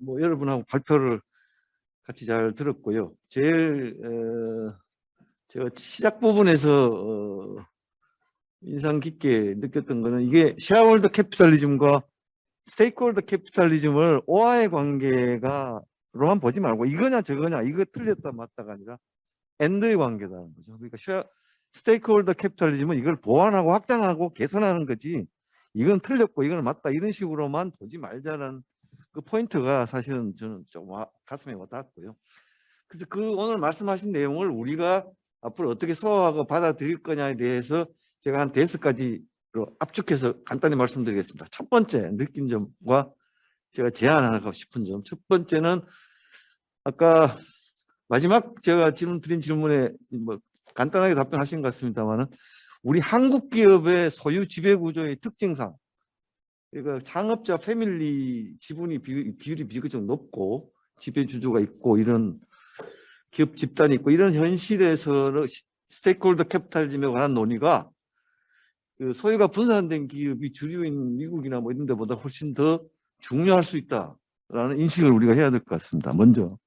뭐 여러분하고 발표를 같이 잘 들었고요. 제일 제가 시작 부분에서 인상 깊게 느꼈던 거는 이게 쉐어홀더 캐피탈리즘과 스테이크홀더 캐피탈리즘을 오화의 관계가로만 보지 말고 이거냐 저거냐 이거 틀렸다 맞다가 아니라 엔드의 관계다는 거죠. 그러니까 스테이크홀더 캐피탈리즘은 이걸 보완하고 확장하고 개선하는 거지 이건 틀렸고 이건 맞다 이런 식으로만 보지 말자는 그 포인트가 사실은 저는 좀 가슴에 와닿았고요. 그래서 오늘 말씀하신 내용을 우리가 앞으로 어떻게 소화하고 받아들일 거냐에 대해서 제가 한 5가지로 압축해서 간단히 말씀드리겠습니다. 첫 번째 느낀 점과 제가 제안하고 싶은 점. 첫 번째는 아까 마지막 제가 드린 질문에 뭐 간단하게 답변하신 것 같습니다만은 우리 한국 기업의 소유 지배 구조의 특징상 그러니까 창업자 패밀리 지분이 비율이 비교적 높고 지배 주주가 있고 이런 기업 집단이 있고 이런 현실에서 스테이크홀더 캐피탈리즘에 관한 논의가 소유가 분산된 기업이 주류인 미국이나 뭐 이런 데보다 훨씬 더 중요할 수 있다라는 인식을 우리가 해야 될 것 같습니다. 먼저.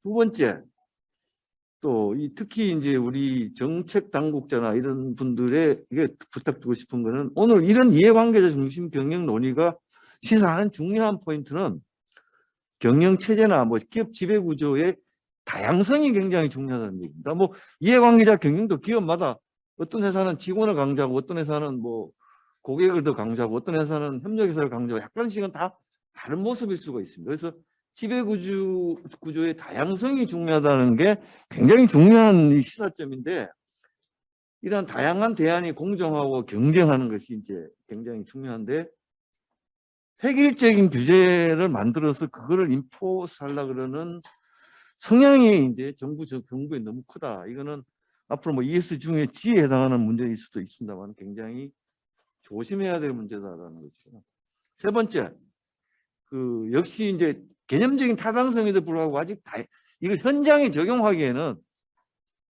두 번째, 또 특히 이제 우리 정책 당국자나 이런 분들에게 부탁드리고 싶은 거는 오늘 이런 이해관계자 중심 경영 논의가 시사하는 중요한 포인트는 경영 체제나 뭐 기업 지배 구조의 다양성이 굉장히 중요하다는 얘기입니다. 뭐 이해관계자 경영도 기업마다 어떤 회사는 직원을 강조하고 어떤 회사는 뭐 고객을 더 강조하고 어떤 회사는 협력회사를 강조하고 약간씩은 다 다른 모습일 수가 있습니다. 그래서 지배 구조의 다양성이 중요하다는 게 굉장히 중요한 이 시사점인데 이러한 다양한 대안이 공정하고 경쟁하는 것이 이제 굉장히 중요한데 획일적인 규제를 만들어서 그거를 인포스하려고 그러는 성향이 이제 정부에 너무 크다. 이거는 앞으로 뭐 ES 중에 G에 해당하는 문제일 수도 있습니다만 굉장히 조심해야 될 문제다라는 거죠. 세 번째, 역시 이제 개념적인 타당성에도 불구하고 아직 이걸 현장에 적용하기에는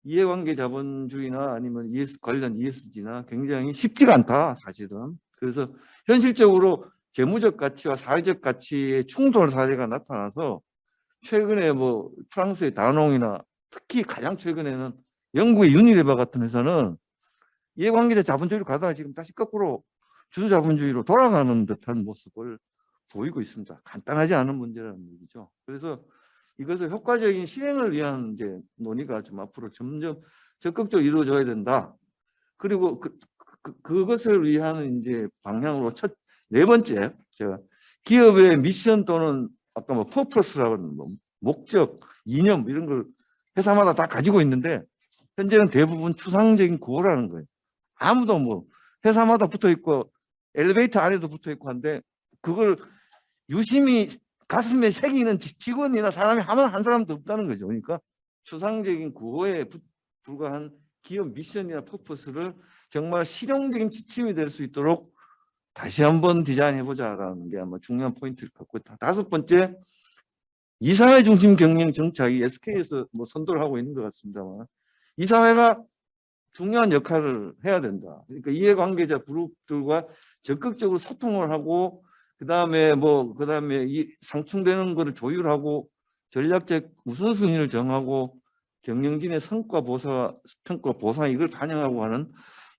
이해관계 자본주의나 아니면 관련 ESG나 굉장히 쉽지가 않다 사실은. 그래서 현실적으로 재무적 가치와 사회적 가치의 충돌 사례가 나타나서 최근에 뭐 프랑스의 다농이나 특히 가장 최근에는 영국의 유니레버 같은 회사는 이해관계자 자본주의로 가다가 지금 다시 거꾸로 주주자본주의로 돌아가는 듯한 모습을 보이고 있습니다. 간단하지 않은 문제라는 얘기죠. 그래서 이것을 효과적인 실행을 위한 이제 논의가 좀 앞으로 점점 적극적으로 이루어져야 된다. 그리고 그것을 위한 이제 방향으로 네 번째, 제가 기업의 미션 또는 아까 뭐 퍼포스라고 하는 뭐 목적, 이념 이런 걸 회사마다 다 가지고 있는데 현재는 대부분 추상적인 구호라는 거예요. 아무도 뭐 회사마다 붙어 있고 엘리베이터 안에도 붙어 있고 한데 그걸 유심히 가슴에 새기는 직원이나 사람이 한 사람도 없다는 거죠. 그러니까 추상적인 구호에 불과한 기업 미션이나 퍼포스를 정말 실용적인 지침이 될 수 있도록 다시 한번 디자인해보자라는 게 아마 중요한 포인트일 것 같고, 다섯 번째, 이사회 중심 경영 정착이 SK에서 뭐 선도를 하고 있는 것 같습니다만 이사회가 중요한 역할을 해야 된다. 그러니까 이해관계자 그룹들과 적극적으로 소통을 하고 그다음에 이 상충되는 거를 조율하고 전략적 우선순위를 정하고 경영진의 성과 보상 이걸 반영하고 하는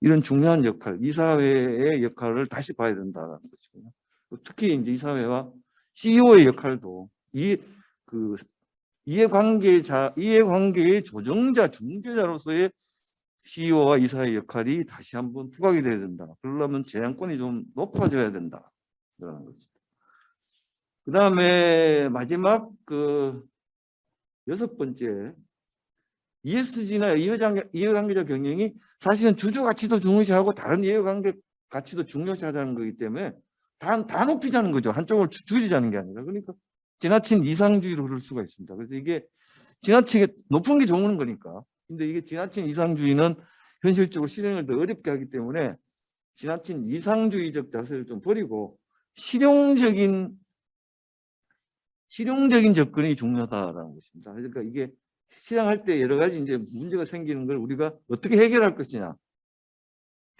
이런 중요한 역할, 이사회의 역할을 다시 봐야 된다는 거죠. 특히 이제 이사회와 CEO의 역할도 이해관계의 조정자, 중재자로서의 CEO와 이사의 역할이 다시 한번 부각이 돼야 된다. 그러려면 제한권이 좀 높아져야 된다. 그러는 거죠. 그 다음에 마지막 여섯 번째, ESG나 이해관계자 경영이 사실은 주주 가치도 중요시하고 다른 이해관계 가치도 중요시하다는 거기 때문에 다 높이자는 거죠. 한쪽을 줄이자는 게 아니라. 그러니까 지나친 이상주의로 흐를 수가 있습니다. 그래서 이게 지나치게 높은 게 좋은 거니까. 근데 이게 지나친 이상주의는 현실적으로 실행을 더 어렵게 하기 때문에 지나친 이상주의적 자세를 좀 버리고 실용적인 접근이 중요하다라는 것입니다. 그러니까 이게 실행할 때 여러 가지 이제 문제가 생기는 걸 우리가 어떻게 해결할 것이냐.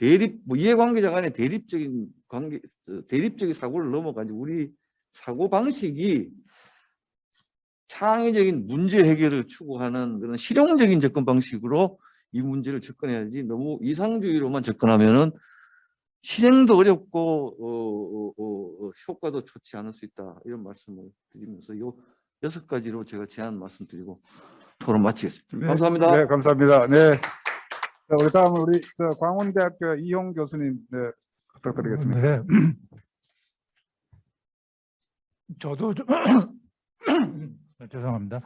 이해관계자 간의 대립적인 사고를 넘어가지고 우리 사고 방식이 창의적인 문제 해결을 추구하는 그런 실용적인 접근 방식으로 이 문제를 접근해야지 너무 이상주의로만 접근하면은 실행도 어렵고 효과도 좋지 않을 수 있다 이런 말씀을 드리면서 이 6가지로 제가 제안 말씀드리고 토론 마치겠습니다. 네, 감사합니다. 네, 감사합니다. 네. 자, 우리 다음 우리 광운대학교 이용 교수님 네, 부탁드리겠습니다. 네. 저도 죄송합니다.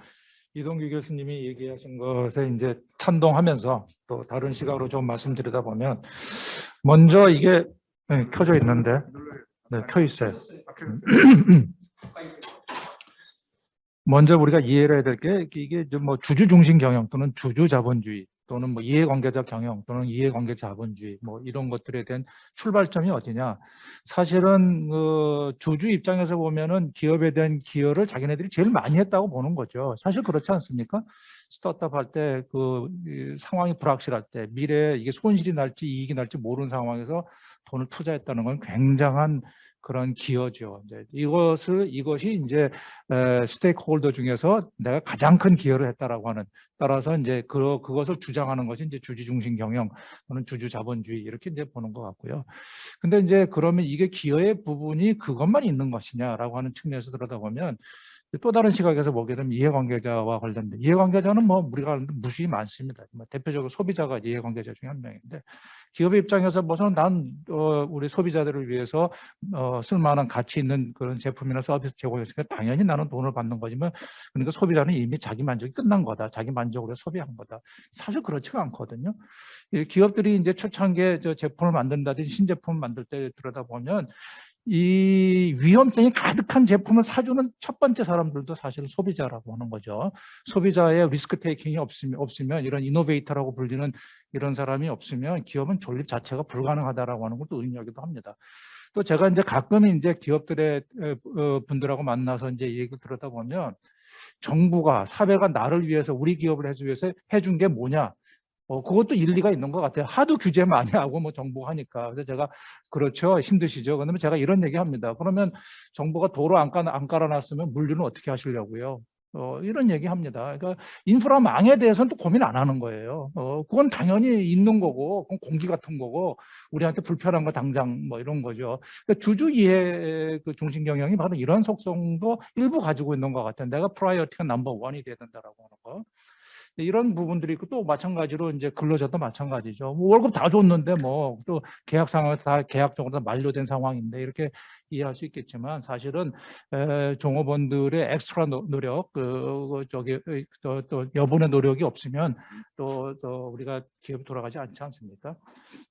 이동규 교수님이 얘기하신 것에 이제 찬동하면서 또 다른 시각으로 좀 말씀드리다 보면 먼저 이게 켜져 있는데 네, 켜 있어요. 먼저 우리가 이해를 해야 될 게 이게 뭐 주주 중심 경영 또는 주주 자본주의 또는 뭐 이해관계자 경영 또는 이해관계 자본주의 뭐 이런 것들에 대한 출발점이 어디냐. 사실은 주주 입장에서 보면은 기업에 대한 기여를 자기네들이 제일 많이 했다고 보는 거죠. 사실 그렇지 않습니까? 스타트업 할 때 상황이 불확실할 때 미래에 이게 손실이 날지 이익이 날지 모르는 상황에서 돈을 투자했다는 건 굉장한 그런 기여죠. 이것이 이제 스테이크홀더 중에서 내가 가장 큰 기여를 했다라고 하는 따라서 이제 그것을 주장하는 것이 이제 주주 중심 경영 또는 주주 자본주의 이렇게 이제 보는 것 같고요. 근데 이제 그러면 이게 기여의 부분이 그것만 있는 것이냐라고 하는 측면에서 들여다보면 또 다른 시각에서 보게 되면 이해관계자와 관련된 이해관계자는 뭐 우리가 아는 무수히 많습니다. 대표적으로 소비자가 이해관계자 중에 한 명인데 기업의 입장에서 난 우리 소비자들을 위해서 쓸만한 가치 있는 그런 제품이나 서비스 제공했으니까 당연히 나는 돈을 받는 거지만 그러니까 소비자는 이미 자기 만족이 끝난 거다. 자기 만족으로 소비한 거다. 사실 그렇지가 않거든요. 기업들이 이제 초창기에 제품을 만든다든지 신제품을 만들 때 들여다보면 이 위험성이 가득한 제품을 사주는 첫 번째 사람들도 사실은 소비자라고 하는 거죠. 소비자의 리스크 테이킹이 없으면 이런 이노베이터라고 불리는 이런 사람이 없으면 기업은 존립 자체가 불가능하다라고 하는 것도 의미하기도 합니다. 또 제가 이제 가끔 이제 기업들의 분들하고 만나서 이제 얘기를 들었다 보면 정부가 사회가 나를 위해서 우리 기업을 해준 게 뭐냐? 그것도 일리가 있는 것 같아요. 하도 규제 많이 하고 뭐 정부가 하니까. 그래서 제가 그렇죠. 힘드시죠. 그러면 제가 이런 얘기 합니다. 그러면 정부가 도로 안 깔아놨으면 물류는 어떻게 하시려고요? 이런 얘기 합니다. 그러니까 인프라망에 대해서는 또 고민 안 하는 거예요. 그건 당연히 있는 거고, 그건 공기 같은 거고, 우리한테 불편한 거 당장 뭐 이런 거죠. 그러니까 주주 이해 중심 경영이 바로 이런 속성도 일부 가지고 있는 것 같아요. 내가 프라이어티가 넘버 원이 돼야 된다라고 하는 거. 이런 부분들이 있고 또 마찬가지로 이제 근로자도 마찬가지죠. 뭐 월급 다 줬는데 뭐 또 계약 상황에서 다 계약적으로 다 만료된 상황인데 이렇게 이해할 수 있겠지만 사실은 종업원들의 엑스트라 노력, 또 여분의 노력이 없으면 또 우리가 기업이 돌아가지 않지 않습니까?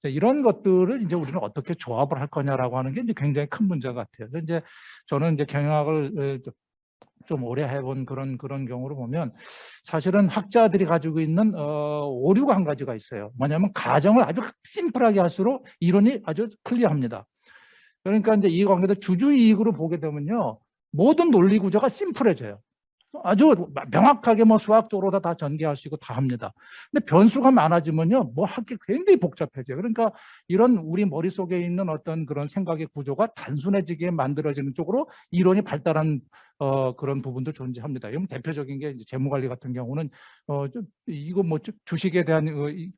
이런 것들을 이제 우리는 어떻게 조합을 할 거냐라고 하는 게 이제 굉장히 큰 문제 같아요. 그래서 이제 저는 이제 경영학을 좀 오래 해본 그런 경우로 보면 사실은 학자들이 가지고 있는 오류가 한 가지가 있어요. 뭐냐면 가정을 아주 심플하게 할수록 이론이 아주 클리어합니다. 그러니까 이제 이 관계도 주주 이익으로 보게 되면요 모든 논리 구조가 심플해져요. 아주 명확하게 뭐 수학적으로 다 전개할 수 있고 다 합니다. 근데 변수가 많아지면요 뭐 할 게 굉장히 복잡해져요. 그러니까 이런 우리 머릿속에 있는 어떤 그런 생각의 구조가 단순해지게 만들어지는 쪽으로 이론이 발달한 그런 부분도 존재합니다. 이건 대표적인 게 이제 재무관리 같은 경우는 이거 뭐 주식에 대한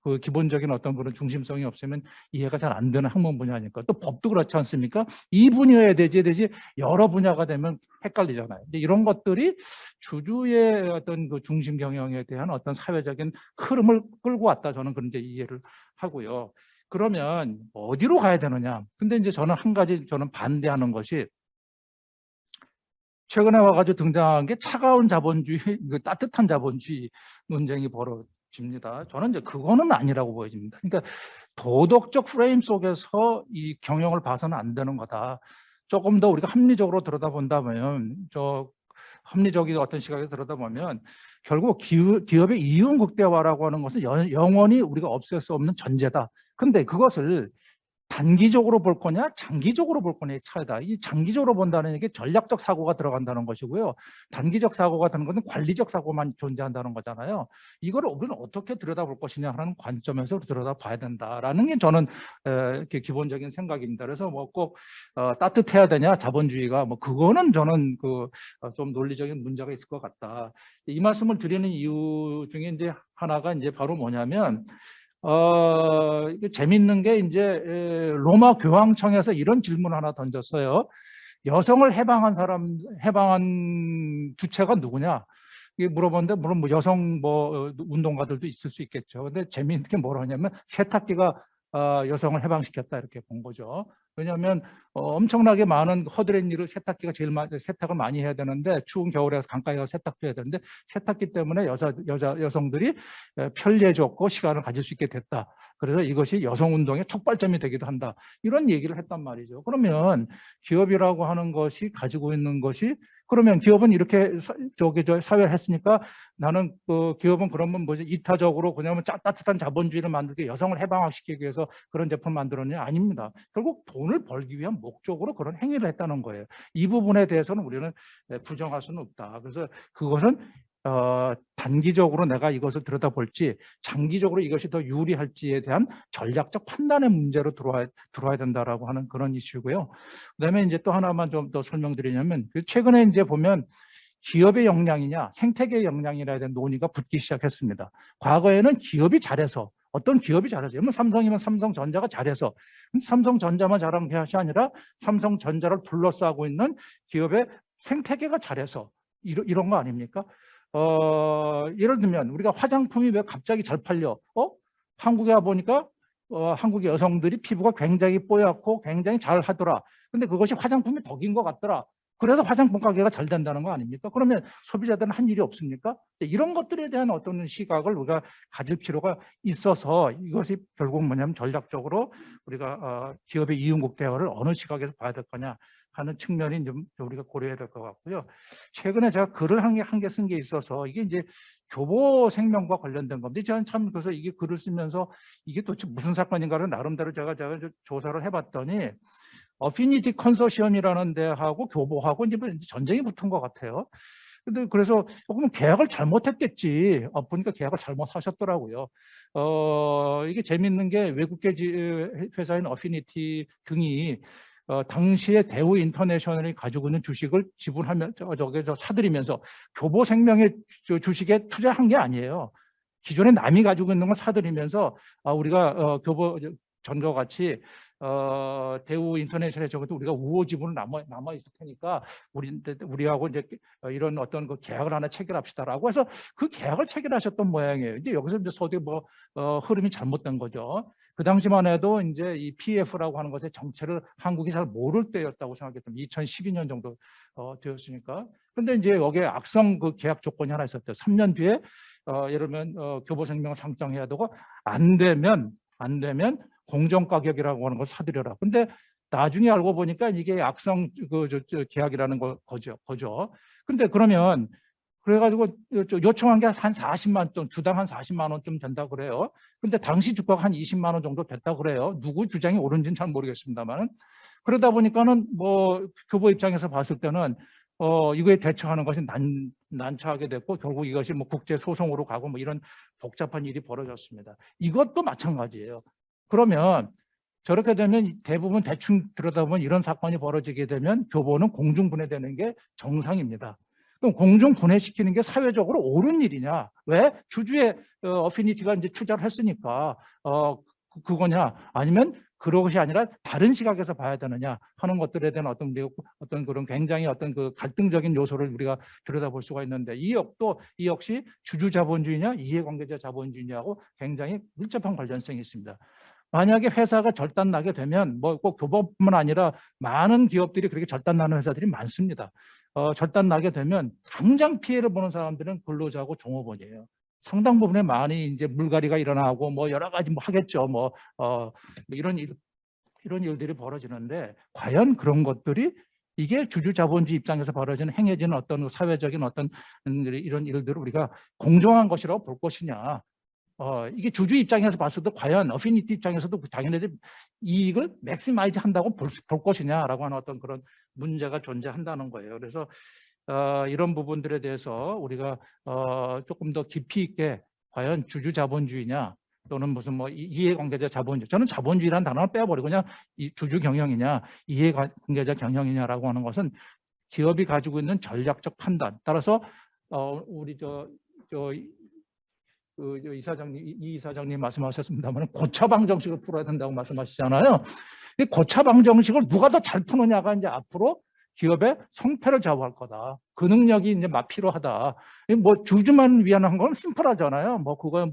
그 기본적인 어떤 그런 중심성이 없으면 이해가 잘 안 되는 학문 분야니까. 또 법도 그렇지 않습니까? 이 분야에 되지 여러 분야가 되면 헷갈리잖아요. 이제 이런 것들이 주주의 어떤 그 중심 경영에 대한 어떤 사회적인 흐름을 끌고 왔다, 저는 그런 이제 이해를 하고요. 그러면 어디로 가야 되느냐? 근데 이제 저는 한 가지 저는 반대하는 것이, 최근에 와가지고 등장한 게 차가운 자본주의, 따뜻한 자본주의 논쟁이 벌어집니다. 저는 이제 그거는 아니라고 보여집니다. 그러니까 도덕적 프레임 속에서 이 경영을 봐서는 안 되는 거다. 조금 더 우리가 합리적으로 들여다본다면, 합리적인 어떤 시각에서 들여다보면 결국 기업의 이윤 극대화라고 하는 것은 영원히 우리가 없앨 수 없는 전제다. 근데 그것을 단기적으로 볼 거냐 장기적으로 볼 거냐의 차이다. 이 장기적으로 본다는 게 전략적 사고가 들어간다는 것이고요. 단기적 사고가 드는 것은 관리적 사고만 존재한다는 거잖아요. 이거를 우리는 어떻게 들여다볼 것이냐 하는 관점에서 들여다봐야 된다라는 게 저는 이렇게 기본적인 생각입니다. 그래서 뭐 꼭 따뜻해야 되냐 자본주의가, 뭐 그거는 저는 좀 논리적인 문제가 있을 것 같다. 이 말씀을 드리는 이유 중에 이제 하나가 이제 바로 뭐냐면, 재밌는 게 이제 로마 교황청에서 이런 질문 하나 던졌어요. 여성을 해방한 주체가 누구냐? 이게 물어봤는데, 물론 뭐 여성 운동가들도 있을 수 있겠죠. 근데 재미있는 게 뭐라냐면 세탁기가 여성을 해방시켰다, 이렇게 본 거죠. 왜냐하면 엄청나게 많은 허드렛 일을 세탁기가 세탁을 많이 해야 되는데, 추운 겨울에 강가에 가서 세탁도 해야 되는데 세탁기 때문에 여성들이 편리해졌고 시간을 가질 수 있게 됐다. 그래서 이것이 여성운동의 촉발점이 되기도 한다. 이런 얘기를 했단 말이죠. 그러면 기업이라고 하는 것이 가지고 있는 것이, 그러면 기업은 이렇게 사회를 했으니까 나는 기업은 그러면 뭐지, 이타적으로 그냥 따뜻한 자본주의를 만들기, 여성을 해방시키기 위해서 그런 제품을 만들었냐? 아닙니다. 결국 돈을 벌기 위한 목적으로 그런 행위를 했다는 거예요. 이 부분에 대해서는 우리는 부정할 수는 없다. 그래서 그것은 단기적으로 내가 이것을 들여다볼지 장기적으로 이것이 더 유리할지에 대한 전략적 판단의 문제로 들어와야 된다라고 하는 그런 이슈고요. 그다음에 이제 또 하나만 좀 더 설명드리냐면, 최근에 이제 보면 기업의 역량이냐 생태계의 역량이라에 대한 논의가 붙기 시작했습니다. 과거에는 기업이 잘해서, 어떤 기업이 잘해서, 예를 들면 삼성이면 삼성전자가 잘해서, 삼성전자만 잘한 것이 아니라 삼성전자를 둘러싸고 있는 기업의 생태계가 잘해서 이런 거 아닙니까? 예를 들면 우리가 화장품이 왜 갑자기 잘 팔려? 한국에 와보니까 한국의 여성들이 피부가 굉장히 뽀얗고 굉장히 잘 하더라. 근데 그것이 화장품이 덕인 것 같더라. 그래서 화장품 가게가 잘 된다는 거 아닙니까? 그러면 소비자들은 한 일이 없습니까? 이런 것들에 대한 어떤 시각을 우리가 가질 필요가 있어서, 이것이 결국 뭐냐면 전략적으로 우리가 기업의 이윤국 대화를 어느 시각에서 봐야 될 거냐 하는 측면이 좀 우리가 고려해야 될 것 같고요. 최근에 제가 글을 한 개 쓴 게 있어서, 이게 이제 교보 생명과 관련된 건데, 저는 참 그래서 이게 글을 쓰면서 이게 도대체 무슨 사건인가를 나름대로 제가 조사를 해봤더니, 어피니티 컨소시엄이라는 데하고 교보하고 이제 전쟁이 붙은 것 같아요. 근데 그래서 그러면 계약을 잘못했겠지. 보니까 계약을 잘못하셨더라고요. 이게 재밌는 게 외국계 회사인 어피니티 등이 당시에 대우 인터내셔널이 가지고 있는 주식을 사들이면서 교보생명의 주식에 투자한 게 아니에요. 기존에 남이 가지고 있는 걸 사들이면서 우리가 교보 전과 같이 대우 인터내셔널에 적어도 우리가 우호 지분을 남아 있을 테니까 우리하고 이제 이런 어떤 그 계약을 하나 체결합시다라고 해서 그 계약을 체결하셨던 모양이에요. 이제 여기서 이제 서두에 흐름이 잘못된 거죠. 그 당시만 해도 이제 이 PF라고 하는 것의 정체를 한국이 잘 모를 때였다고 생각했던 2012년 정도 되었으니까. 근데 이제 여기에 악성 그 계약 조건이 하나 있었대요. 3년 뒤에 예를 들면 교보생명을 상장해야 되고, 안 되면 공정 가격이라고 하는 걸 사들여라. 근데 나중에 알고 보니까 이게 악성 계약이라는 거죠. 근데 그러면 그래가지고 요청한 게 한 40만 원, 주당 한 40만 원쯤 된다 그래요. 근데 당시 주가가 한 20만 원 정도 됐다 그래요. 누구 주장이 옳은지는 잘 모르겠습니다만, 그러다 보니까는 뭐 교보 입장에서 봤을 때는 이거에 대처하는 것이 난처하게 됐고, 결국 이것이 뭐 국제 소송으로 가고 뭐 이런 복잡한 일이 벌어졌습니다. 이것도 마찬가지예요. 그러면 저렇게 되면 대부분 대충 들여다보면 이런 사건이 벌어지게 되면 교보는 공중분해되는 게 정상입니다. 그럼 공중분해시키는 게 사회적으로 옳은 일이냐? 왜? 주주의 어피니티가 이제 투자를 했으니까 그거냐? 아니면 그것이 아니라 다른 시각에서 봐야 되느냐 하는 것들에 대한 어떤 그런 굉장히 어떤 그 갈등적인 요소를 우리가 들여다볼 수가 있는데 이 역시 주주 자본주의냐 이해관계자 자본주의냐하고 굉장히 밀접한 관련성이 있습니다. 만약에 회사가 절단 나게 되면 뭐 꼭 교보뿐만 아니라 많은 기업들이 그렇게 절단 나는 회사들이 많습니다. 절단 나게 되면 당장 피해를 보는 사람들은 근로자고 종업원이에요. 상당 부분에 많이 이제 물갈이가 일어나고 뭐 여러 가지 뭐 하겠죠. 이런 일들이 벌어지는데 과연 그런 것들이 이게 주주 자본주의 입장에서 벌어지는 행해지는 어떤 사회적인 어떤 이런 일들을 우리가 공정한 것이라고 볼 것이냐. 이게 주주 입장에서 봤어도 과연 어피니티 입장에서도 당연히 이익을 맥시마이즈 한다고 볼 것이냐라고 하는 어떤 그런 문제가 존재한다는 거예요. 그래서 이런 부분들에 대해서 우리가 조금 더 깊이 있게 과연 주주 자본주의냐 또는 무슨 뭐 이해관계자 자본주의, 저는 자본주의라는 단어를 빼버리고 그냥 이 주주 경영이냐 이해관계자 경영이냐라고 하는 것은 기업이 가지고 있는 전략적 판단 따라서 우리 이 이사장님 말씀하셨습니다만 고차 방정식을 풀어야 된다고 말씀하시잖아요. 이 고차 방정식을 누가 더 잘 푸느냐가 이제 앞으로 기업의 성패를 좌우할 거다. 그 능력이 이제 막 필요하다. 뭐 주주만 위한 건 심플하잖아요. 뭐 그거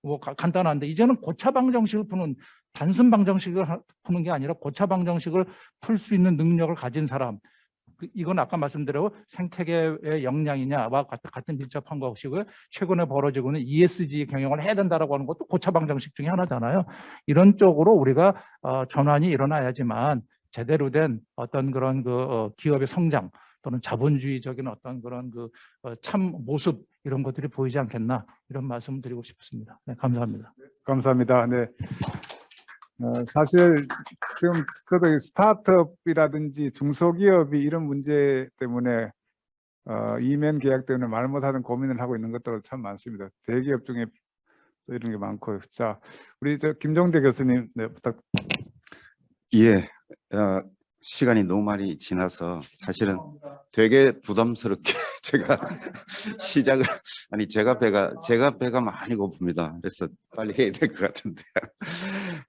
뭐 간단한데 이제는 고차 방정식을 푸는 단순 방정식을 푸는 게 아니라 고차 방정식을 풀 수 있는 능력을 가진 사람. 이건 아까 말씀드린 생태계의 역량이냐와 같은 밀접한 것이고요. 최근에 벌어지고 있는 ESG 경영을 해야 된다라고 하는 것도 고차 방정식 중에 하나잖아요. 이런 쪽으로 우리가 전환이 일어나야지만 제대로 된 어떤 그런 기업의 성장 또는 자본주의적인 어떤 그런 참 모습 이런 것들이 보이지 않겠나 이런 말씀을 드리고 싶습니다. 네, 감사합니다. 감사합니다. 네. 사실 지금 저도 스타트업이라든지 중소기업이 이런 문제 때문에 이면 계약 때문에 말 못하는 고민을 하고 있는 것도 참 많습니다. 대기업 중에 이런 게 많고. 자, 우리 김종대 교수님, 네, 예, 시간이 너무 많이 지나서 사실은 되게 부담스럽게 제가 시작을 제가 배가 많이 고픕니다. 그래서 빨리 해야 될 것 같은데.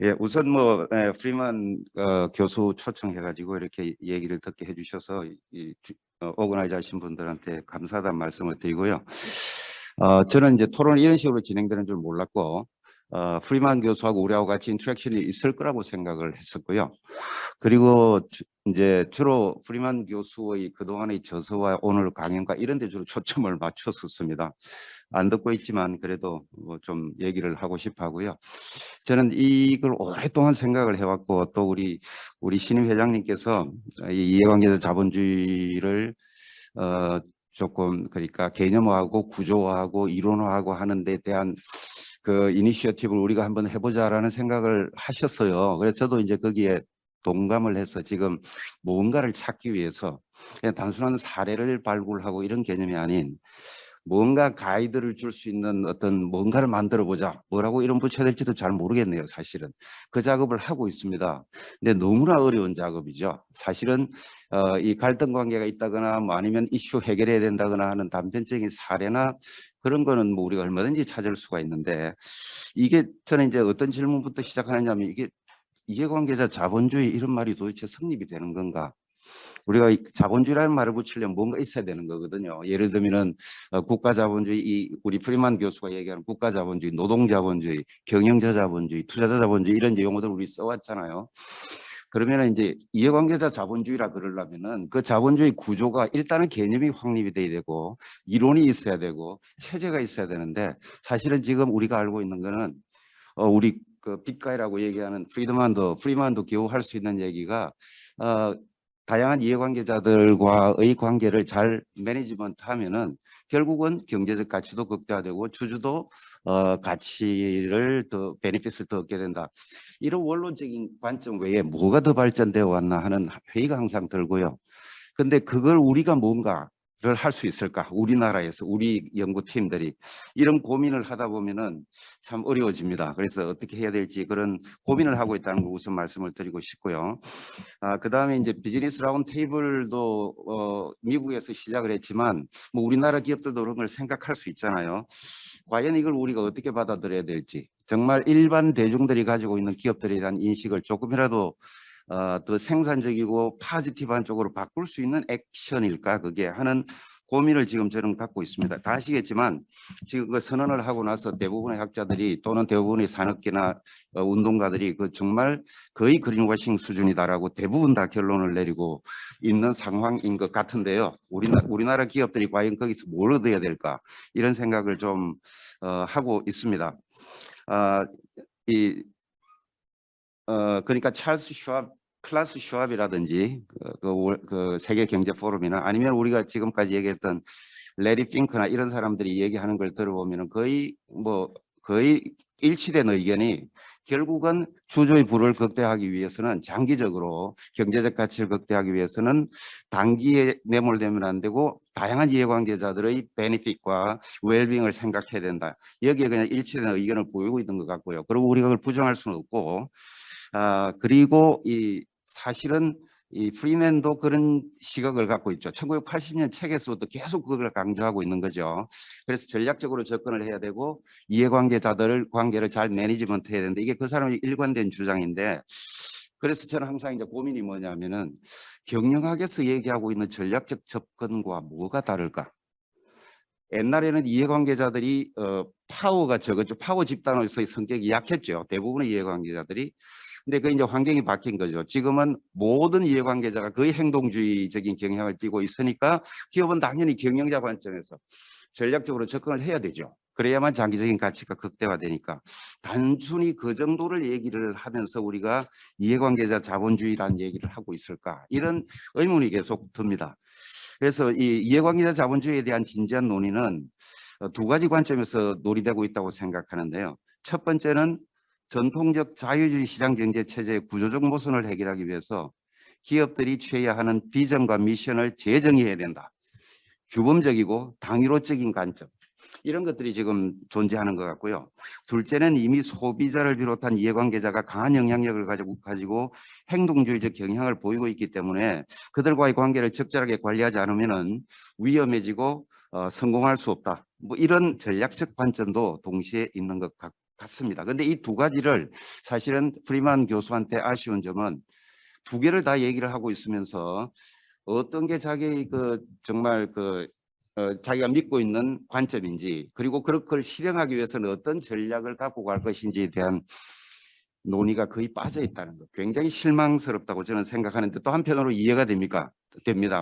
예, 우선 뭐 프리만 교수 초청해가지고 이렇게 얘기를 듣게 해주셔서 오거나이저 하신 분들한테 감사하다는 말씀을 드리고요. 저는 이제 토론이 이런 식으로 진행되는 줄 몰랐고. 프리만 교수하고 우리하고 같이 인터랙션이 있을 거라고 생각을 했었고요. 그리고 이제 주로 프리만 교수의 그동안의 저서와 오늘 강연과 이런 데 주로 초점을 맞췄었습니다. 안 듣고 있지만 그래도 좀 얘기를 하고 싶어 하고요. 저는 이걸 오랫동안 생각을 해왔고 또 우리 신임 회장님께서 이 이해관계자 자본주의를 조금 그러니까 개념화하고 구조화하고 이론화하고 하는 데 대한 그 이니셔티브를 우리가 한번 해보자라는 생각을 하셨어요. 그래서 저도 이제 거기에 동감을 해서 지금 뭔가를 찾기 위해서 그냥 단순한 사례를 발굴하고 이런 개념이 아닌 뭔가 가이드를 줄 수 있는 어떤 뭔가를 만들어 보자. 뭐라고 이름 붙여야 될지도 잘 모르겠네요. 사실은 그 작업을 하고 있습니다. 근데 너무나 어려운 작업이죠. 사실은 이 갈등 관계가 있다거나 뭐 아니면 이슈 해결해야 된다거나 하는 단편적인 사례나 그런 거는 뭐 우리가 얼마든지 찾을 수가 있는데 이게 저는 이제 어떤 질문부터 시작하느냐면 이게 이해관계자 자본주의 이런 말이 도대체 성립이 되는 건가? 우리가 자본주의라는 말을 붙이려면 뭔가 있어야 되는 거거든요. 예를 들면은 국가자본주의, 우리 프리만 교수가 얘기하는 국가자본주의, 노동자본주의, 경영자 자본주의, 투자자 자본주의 이런 용어들 우리 써왔잖아요. 그러면 이제 이해관계자 자본주의라 그러려면은 그 자본주의 구조가 일단은 개념이 확립이 돼야 되고 이론이 있어야 되고 체제가 있어야 되는데 사실은 지금 우리가 알고 있는 거는 우리 그 빅가이라고 얘기하는 프리만도 겨우 할 수 있는 얘기가 다양한 이해관계자들과의 관계를 잘 매니지먼트 하면은 결국은 경제적 가치도 극대화되고 주주도 가치를 더 베네핏을 더 얻게 된다. 이런 원론적인 관점 외에 뭐가 더 발전되어 왔나 하는 회의가 항상 들고요. 근데 그걸 우리가 뭔가 할 수 있을까? 우리나라에서 우리 연구팀들이 이런 고민을 하다 보면은 참 어려워집니다. 그래서 어떻게 해야 될지 그런 고민을 하고 있다는 걸 우선 말씀을 드리고 싶고요. 그다음에 이제 비즈니스 라운드 테이블도 미국에서 시작을 했지만 뭐 우리나라 기업들도 그런 걸 생각할 수 있잖아요. 과연 이걸 우리가 어떻게 받아들여야 될지, 정말 일반 대중들이 가지고 있는 기업들에 대한 인식을 조금이라도 더 생산적이고 포지티브한 쪽으로 바꿀 수 있는 액션일까, 그게 하는 고민을 지금 저는 갖고 있습니다. 다 아시겠지만 지금 그 선언을 하고 나서 대부분의 학자들이 또는 대부분의 산업계나 운동가들이 그 정말 거의 그린워싱 수준이다라고 대부분 다 결론을 내리고 있는 상황인 것 같은데요. 우리나라 기업들이 과연 거기서 뭘 얻어야 될까, 이런 생각을 좀 하고 있습니다. 그러니까 찰스 슈왑, 클라스 슈왑이라든지 그 세계 경제 포럼이나 아니면 우리가 지금까지 얘기했던 레리 핑크나 이런 사람들이 얘기하는 걸 들어보면 거의 일치된 의견이 결국은 주주의 부를 극대화하기 위해서는 장기적으로 경제적 가치를 극대화하기 위해서는 단기에 매몰되면 안 되고 다양한 이해관계자들의 베네핏과 웰빙을 생각해야 된다. 여기에 그냥 일치된 의견을 보이고 있는 것 같고요. 그리고 우리가 그걸 부정할 수는 없고, 그리고 사실은 이 프리맨도 그런 시각을 갖고 있죠. 1980년 책에서부터 계속 그걸 강조하고 있는 거죠. 그래서 전략적으로 접근을 해야 되고 이해관계자들 관계를 잘 매니지먼트 해야 되는데, 이게 그 사람의 일관된 주장인데, 그래서 저는 항상 이제 고민이 뭐냐면은 경영학에서 얘기하고 있는 전략적 접근과 뭐가 다를까? 옛날에는 이해관계자들이 파워가 적었죠. 파워 집단으로서의 성격이 약했죠. 대부분의 이해관계자들이. 근데 그 이제 환경이 바뀐 거죠. 지금은 모든 이해관계자가 거의 행동주의적인 경향을 띠고 있으니까 기업은 당연히 경영자 관점에서 전략적으로 접근을 해야 되죠. 그래야만 장기적인 가치가 극대화되니까. 단순히 그 정도를 얘기를 하면서 우리가 이해관계자 자본주의라는 얘기를 하고 있을까, 이런 의문이 계속 듭니다. 그래서 이 이해관계자 자본주의에 대한 진지한 논의는 두 가지 관점에서 논의되고 있다고 생각하는데요. 첫 번째는 전통적 자유주의 시장 경제 체제의 구조적 모순을 해결하기 위해서 기업들이 취해야 하는 비전과 미션을 재정의해야 된다. 규범적이고 당위로적인 관점, 이런 것들이 지금 존재하는 것 같고요. 둘째는 이미 소비자를 비롯한 이해관계자가 강한 영향력을 가지고 행동주의적 경향을 보이고 있기 때문에 그들과의 관계를 적절하게 관리하지 않으면 위험해지고 성공할 수 없다. 뭐 이런 전략적 관점도 동시에 있는 것 같습니다. 그런데 이 두 가지를 사실은 프리만 교수한테 아쉬운 점은 두 개를 다 얘기를 하고 있으면서 어떤 게 자기 정말 자기가 믿고 있는 관점인지, 그리고 그걸 실행하기 위해서는 어떤 전략을 갖고 갈 것인지에 대한 논의가 거의 빠져 있다는 것, 굉장히 실망스럽다고 저는 생각하는데, 또 한편으로 이해가 됩니다.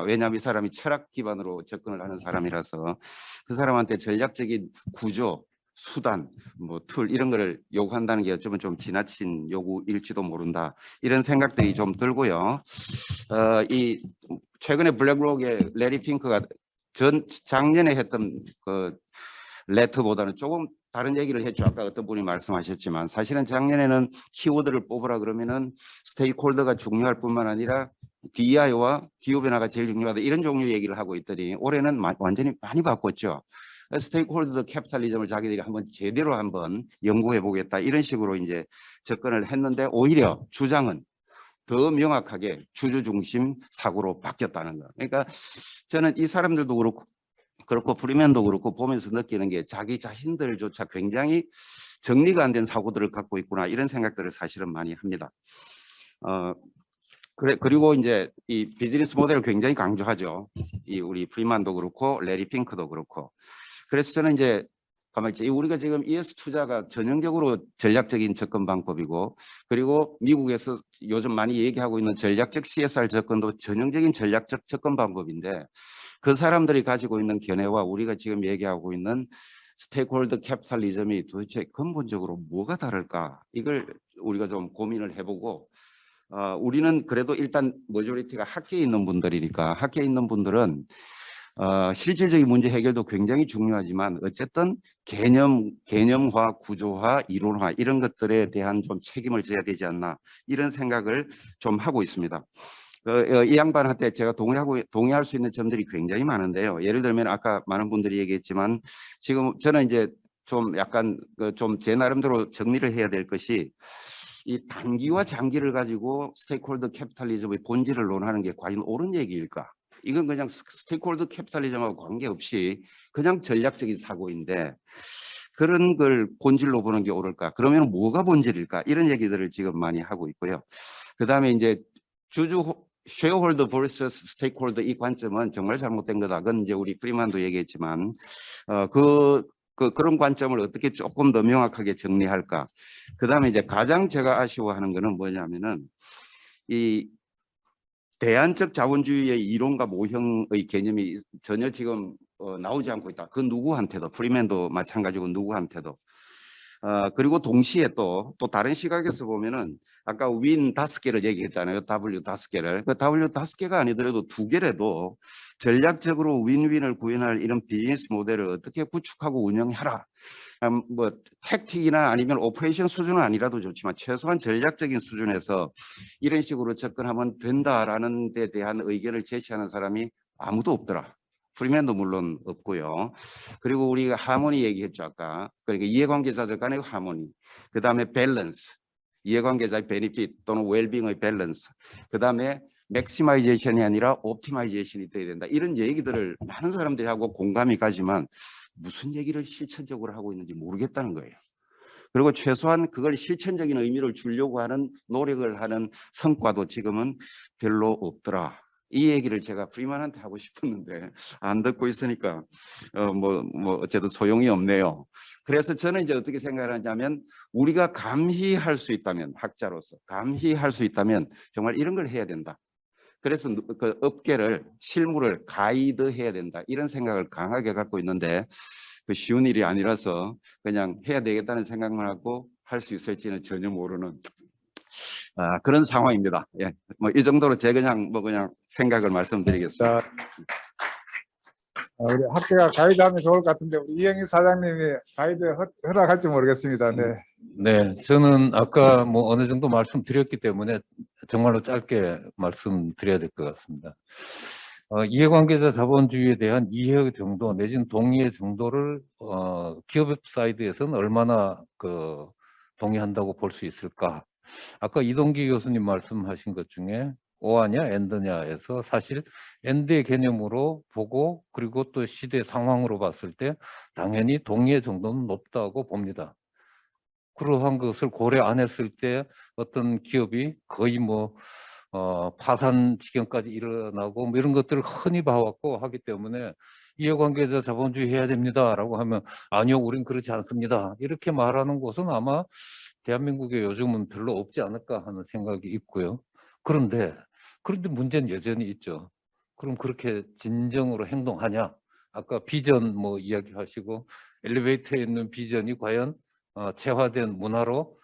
왜냐하면 이 사람이 철학 기반으로 접근을 하는 사람이라서 그 사람한테 전략적인 구조, 수단, 툴 이런 거를 요구한다는 게 어쩌면 좀 지나친 요구일지도 모른다, 이런 생각들이 좀 들고요. 이 최근에 블랙록의 레리 핑크가 작년에 했던 그 레터보다는 조금 다른 얘기를 했죠. 아까 어떤 분이 말씀하셨지만 사실은 작년에는 키워드를 뽑으라 그러면은 스테이크홀더가 중요할 뿐만 아니라 DEI와 기후변화가 제일 중요하다, 이런 종류 얘기를 하고 있더니 올해는 완전히 많이 바꿨죠. 스테이크홀더 캐피탈리즘을 자기들이 제대로 한번 연구해 보겠다, 이런 식으로 이제 접근을 했는데, 오히려 주장은 더 명확하게 주주 중심 사고로 바뀌었다는 거. 그러니까 저는 이 사람들도 그렇고 프리맨도 그렇고 보면서 느끼는 게 자기 자신들조차 굉장히 정리가 안 된 사고들을 갖고 있구나, 이런 생각들을 사실은 많이 합니다. 그리고 이제 이 비즈니스 모델을 굉장히 강조하죠. 우리 프리만도 그렇고 레리 핑크도 그렇고. 그래서 저는 이제 우리가 지금 ES 투자가 전형적으로 전략적인 접근 방법이고, 그리고 미국에서 요즘 많이 얘기하고 있는 전략적 CSR 접근도 전형적인 전략적 접근 방법인데, 그 사람들이 가지고 있는 견해와 우리가 지금 얘기하고 있는 스테이크홀더 캐피탈리즘이 도대체 근본적으로 뭐가 다를까, 이걸 우리가 좀 고민을 해보고, 우리는 그래도 일단 머저리티가 학계에 있는 분들이니까, 학계에 있는 분들은 실질적인 문제 해결도 굉장히 중요하지만 어쨌든 개념화, 구조화, 이론화 이런 것들에 대한 좀 책임을 져야 되지 않나, 이런 생각을 좀 하고 있습니다. 이 양반한테 제가 동의할 수 있는 점들이 굉장히 많은데요. 예를 들면 아까 많은 분들이 얘기했지만 지금 저는 이제 좀 약간 좀 제 나름대로 정리를 해야 될 것이 이 단기와 장기를 가지고 스테이크홀더 캐피탈리즘의 본질을 논하는 게 과연 옳은 얘기일까? 이건 그냥 스테이크홀더 캐피탈리즘하고 관계없이 그냥 전략적인 사고인데 그런 걸 본질로 보는 게 옳을까? 그러면 뭐가 본질일까? 이런 얘기들을 지금 많이 하고 있고요. 그다음에 이제 쉐어홀더 vs 스테이크홀더 이 관점은 정말 잘못된 거다. 그건 이제 우리 프리만도 얘기했지만 그런 관점을 어떻게 조금 더 명확하게 정리할까? 그다음에 이제 가장 제가 아쉬워하는 거는 뭐냐면은 이 대안적 자본주의의 이론과 모형의 개념이 전혀 지금 나오지 않고 있다. 그 누구한테도 프리맨도 마찬가지고 누구한테도. 그리고 동시에 또 다른 시각에서 보면은 아까 윈 5개를 얘기했잖아요. W 5개를. 그 W 5개가 아니더라도 2개라도 전략적으로 윈윈을 구현할 이런 비즈니스 모델을 어떻게 구축하고 운영해라. 뭐 택틱이나 아니면 오퍼레이션 수준은 아니라도 좋지만 최소한 전략적인 수준에서 이런 식으로 접근하면 된다라는 데 대한 의견을 제시하는 사람이 아무도 없더라. 프리맨도 물론 없고요. 그리고 우리가 하모니 얘기했죠 아까. 그러니까 이해관계자들 간의 하모니. 그 다음에 밸런스. 이해관계자의 베니핏 또는 웰빙의 밸런스. 그 다음에 맥시마이제이션이 아니라 옵티마이제이션이 돼야 된다. 이런 얘기들을 많은 사람들이 하고 공감이 가지만 무슨 얘기를 실천적으로 하고 있는지 모르겠다는 거예요. 그리고 최소한 그걸 실천적인 의미를 주려고 하는 노력을 하는 성과도 지금은 별로 없더라. 이 얘기를 제가 프리만한테 하고 싶었는데 안 듣고 있으니까 어쨌든 소용이 없네요. 그래서 저는 이제 어떻게 생각하냐면 우리가 감히할 수 있다면 학자로서 감히할 수 있다면 정말 이런 걸 해야 된다. 그래서 그 업계를 실무를 가이드해야 된다. 이런 생각을 강하게 갖고 있는데 그 쉬운 일이 아니라서 그냥 해야 되겠다는 생각만 하고 할 수 있을지는 전혀 모르는 그런 상황입니다. 예, 뭐 이 정도로 제가 그냥 생각을 말씀드리겠습니다. 자, 우리 학교가 가이드하면 좋을 것 같은데 우리 이영희 사장님이 가이드 허락할지 모르겠습니다. 네. 네, 저는 아까 뭐 어느 정도 말씀드렸기 때문에 정말로 짧게 말씀드려야 될 것 같습니다. 이해관계자 자본주의에 대한 이해 정도 내지는 동의의 정도를 기업 사이드에서는 얼마나 동의한다고 볼 수 있을까? 아까 이동기 교수님 말씀하신 것 중에 오하냐 엔드냐에서 사실 엔드의 개념으로 보고 그리고 또 시대 상황으로 봤을 때 당연히 동의의 정도는 높다고 봅니다. 그러한 것을 고려 안 했을 때 어떤 기업이 거의 파산 지경까지 일어나고 뭐 이런 것들을 흔히 봐왔고 하기 때문에 이해관계자 자본주의 해야 됩니다라고 하면 아니요, 우린 그렇지 않습니다. 이렇게 말하는 곳은 아마 대한민국에 요즘은 별로 없지 않을까 하는 생각이 있고요. 그런데 문제는 여전히 있죠. 그럼 그렇게 진정으로 행동하냐? 아까 비전 이야기하시고 엘리베이터에 있는 비전이 과연 체화된 문화로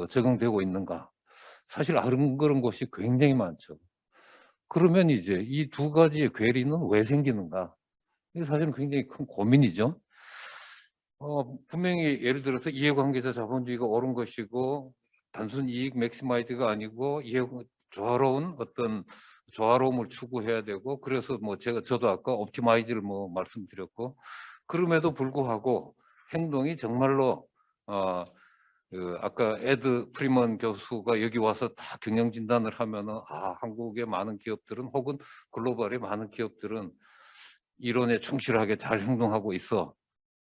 적용되고 있는가? 사실 안 그런 곳이 굉장히 많죠. 그러면 이제 이 두 가지의 괴리는 왜 생기는가? 이게 사실은 굉장히 큰 고민이죠. 분명히 예를 들어서 이해관계자 자본주의가 옳은 것이고 단순 이익 맥시마이즈가 아니고 조화로운 어떤 조화로움을 추구해야 되고 그래서 저도 아까 옵티마이즈를 말씀드렸고 그럼에도 불구하고 행동이 정말로 아까 에드워드프리만 교수가 여기 와서 다 경영 진단을 하면은 한국의 많은 기업들은 혹은 글로벌의 많은 기업들은 이론에 충실하게 잘 행동하고 있어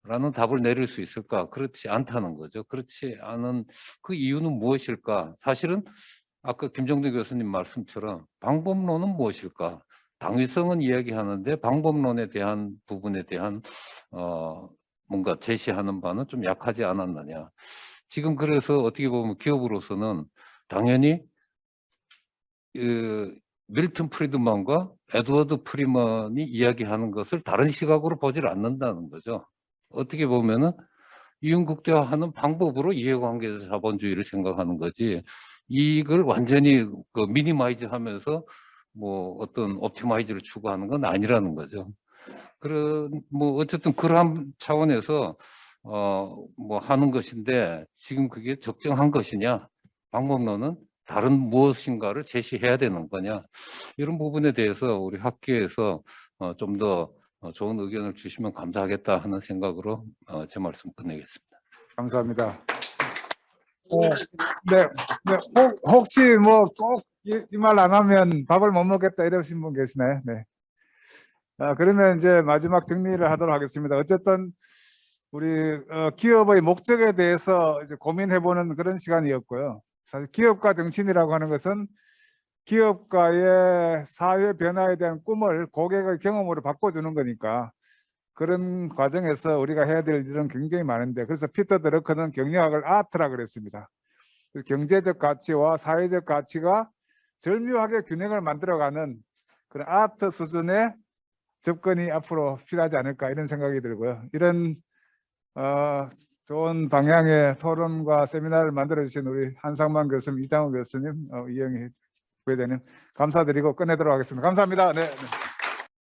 라는 답을 내릴 수 있을까? 그렇지 않다는 거죠. 그렇지 않은 그 이유는 무엇일까? 사실은 아까 김정대 교수님 말씀처럼 방법론은 무엇일까? 당위성은 이야기하는데 방법론에 대한 부분에 대한 뭔가 제시하는 바는 좀 약하지 않았느냐. 지금 그래서 어떻게 보면 기업으로서는 당연히 밀턴 프리드만과 에드워드 프리만이 이야기하는 것을 다른 시각으로 보질 않는다는 거죠. 어떻게 보면은 이윤국대화하는 방법으로 이해관계자 자본주의를 생각하는 거지. 이걸 완전히 미니마이즈 하면서 어떤 옵티마이즈를 추구하는 건 아니라는 거죠. 어쨌든 그러한 차원에서 하는 것인데 지금 그게 적정한 것이냐? 방법론은 다른 무엇인가를 제시해야 되는 거냐, 이런 부분에 대해서 우리 학계에서 좀 더 좋은 의견을 주시면 감사하겠다 하는 생각으로 제 말씀 끝내겠습니다. 감사합니다. 네, 혹시 뭐 꼭 이 말 안 하면 밥을 못 먹겠다 이러신 분 계시나요? 네. 그러면 이제 마지막 정리를 하도록 하겠습니다. 어쨌든 우리 기업의 목적에 대해서 이제 고민해보는 그런 시간이었고요. 사실 기업가 정신이라고 하는 것은 기업가의 사회 변화에 대한 꿈을 고객의 경험으로 바꿔주는 거니까 그런 과정에서 우리가 해야 될 일은 굉장히 많은데, 그래서 피터 드러커는 경영학을 아트라 그랬습니다. 경제적 가치와 사회적 가치가 절묘하게 균형을 만들어가는 그런 아트 수준의 접근이 앞으로 필요하지 않을까 이런 생각이 들고요. 이런 좋은 방향의 토론과 세미나를 만들어주신 우리 한상만 교수님, 이장우 교수님, 이영희 부회장님 감사드리고 끝내도록 하겠습니다. 감사합니다. 네.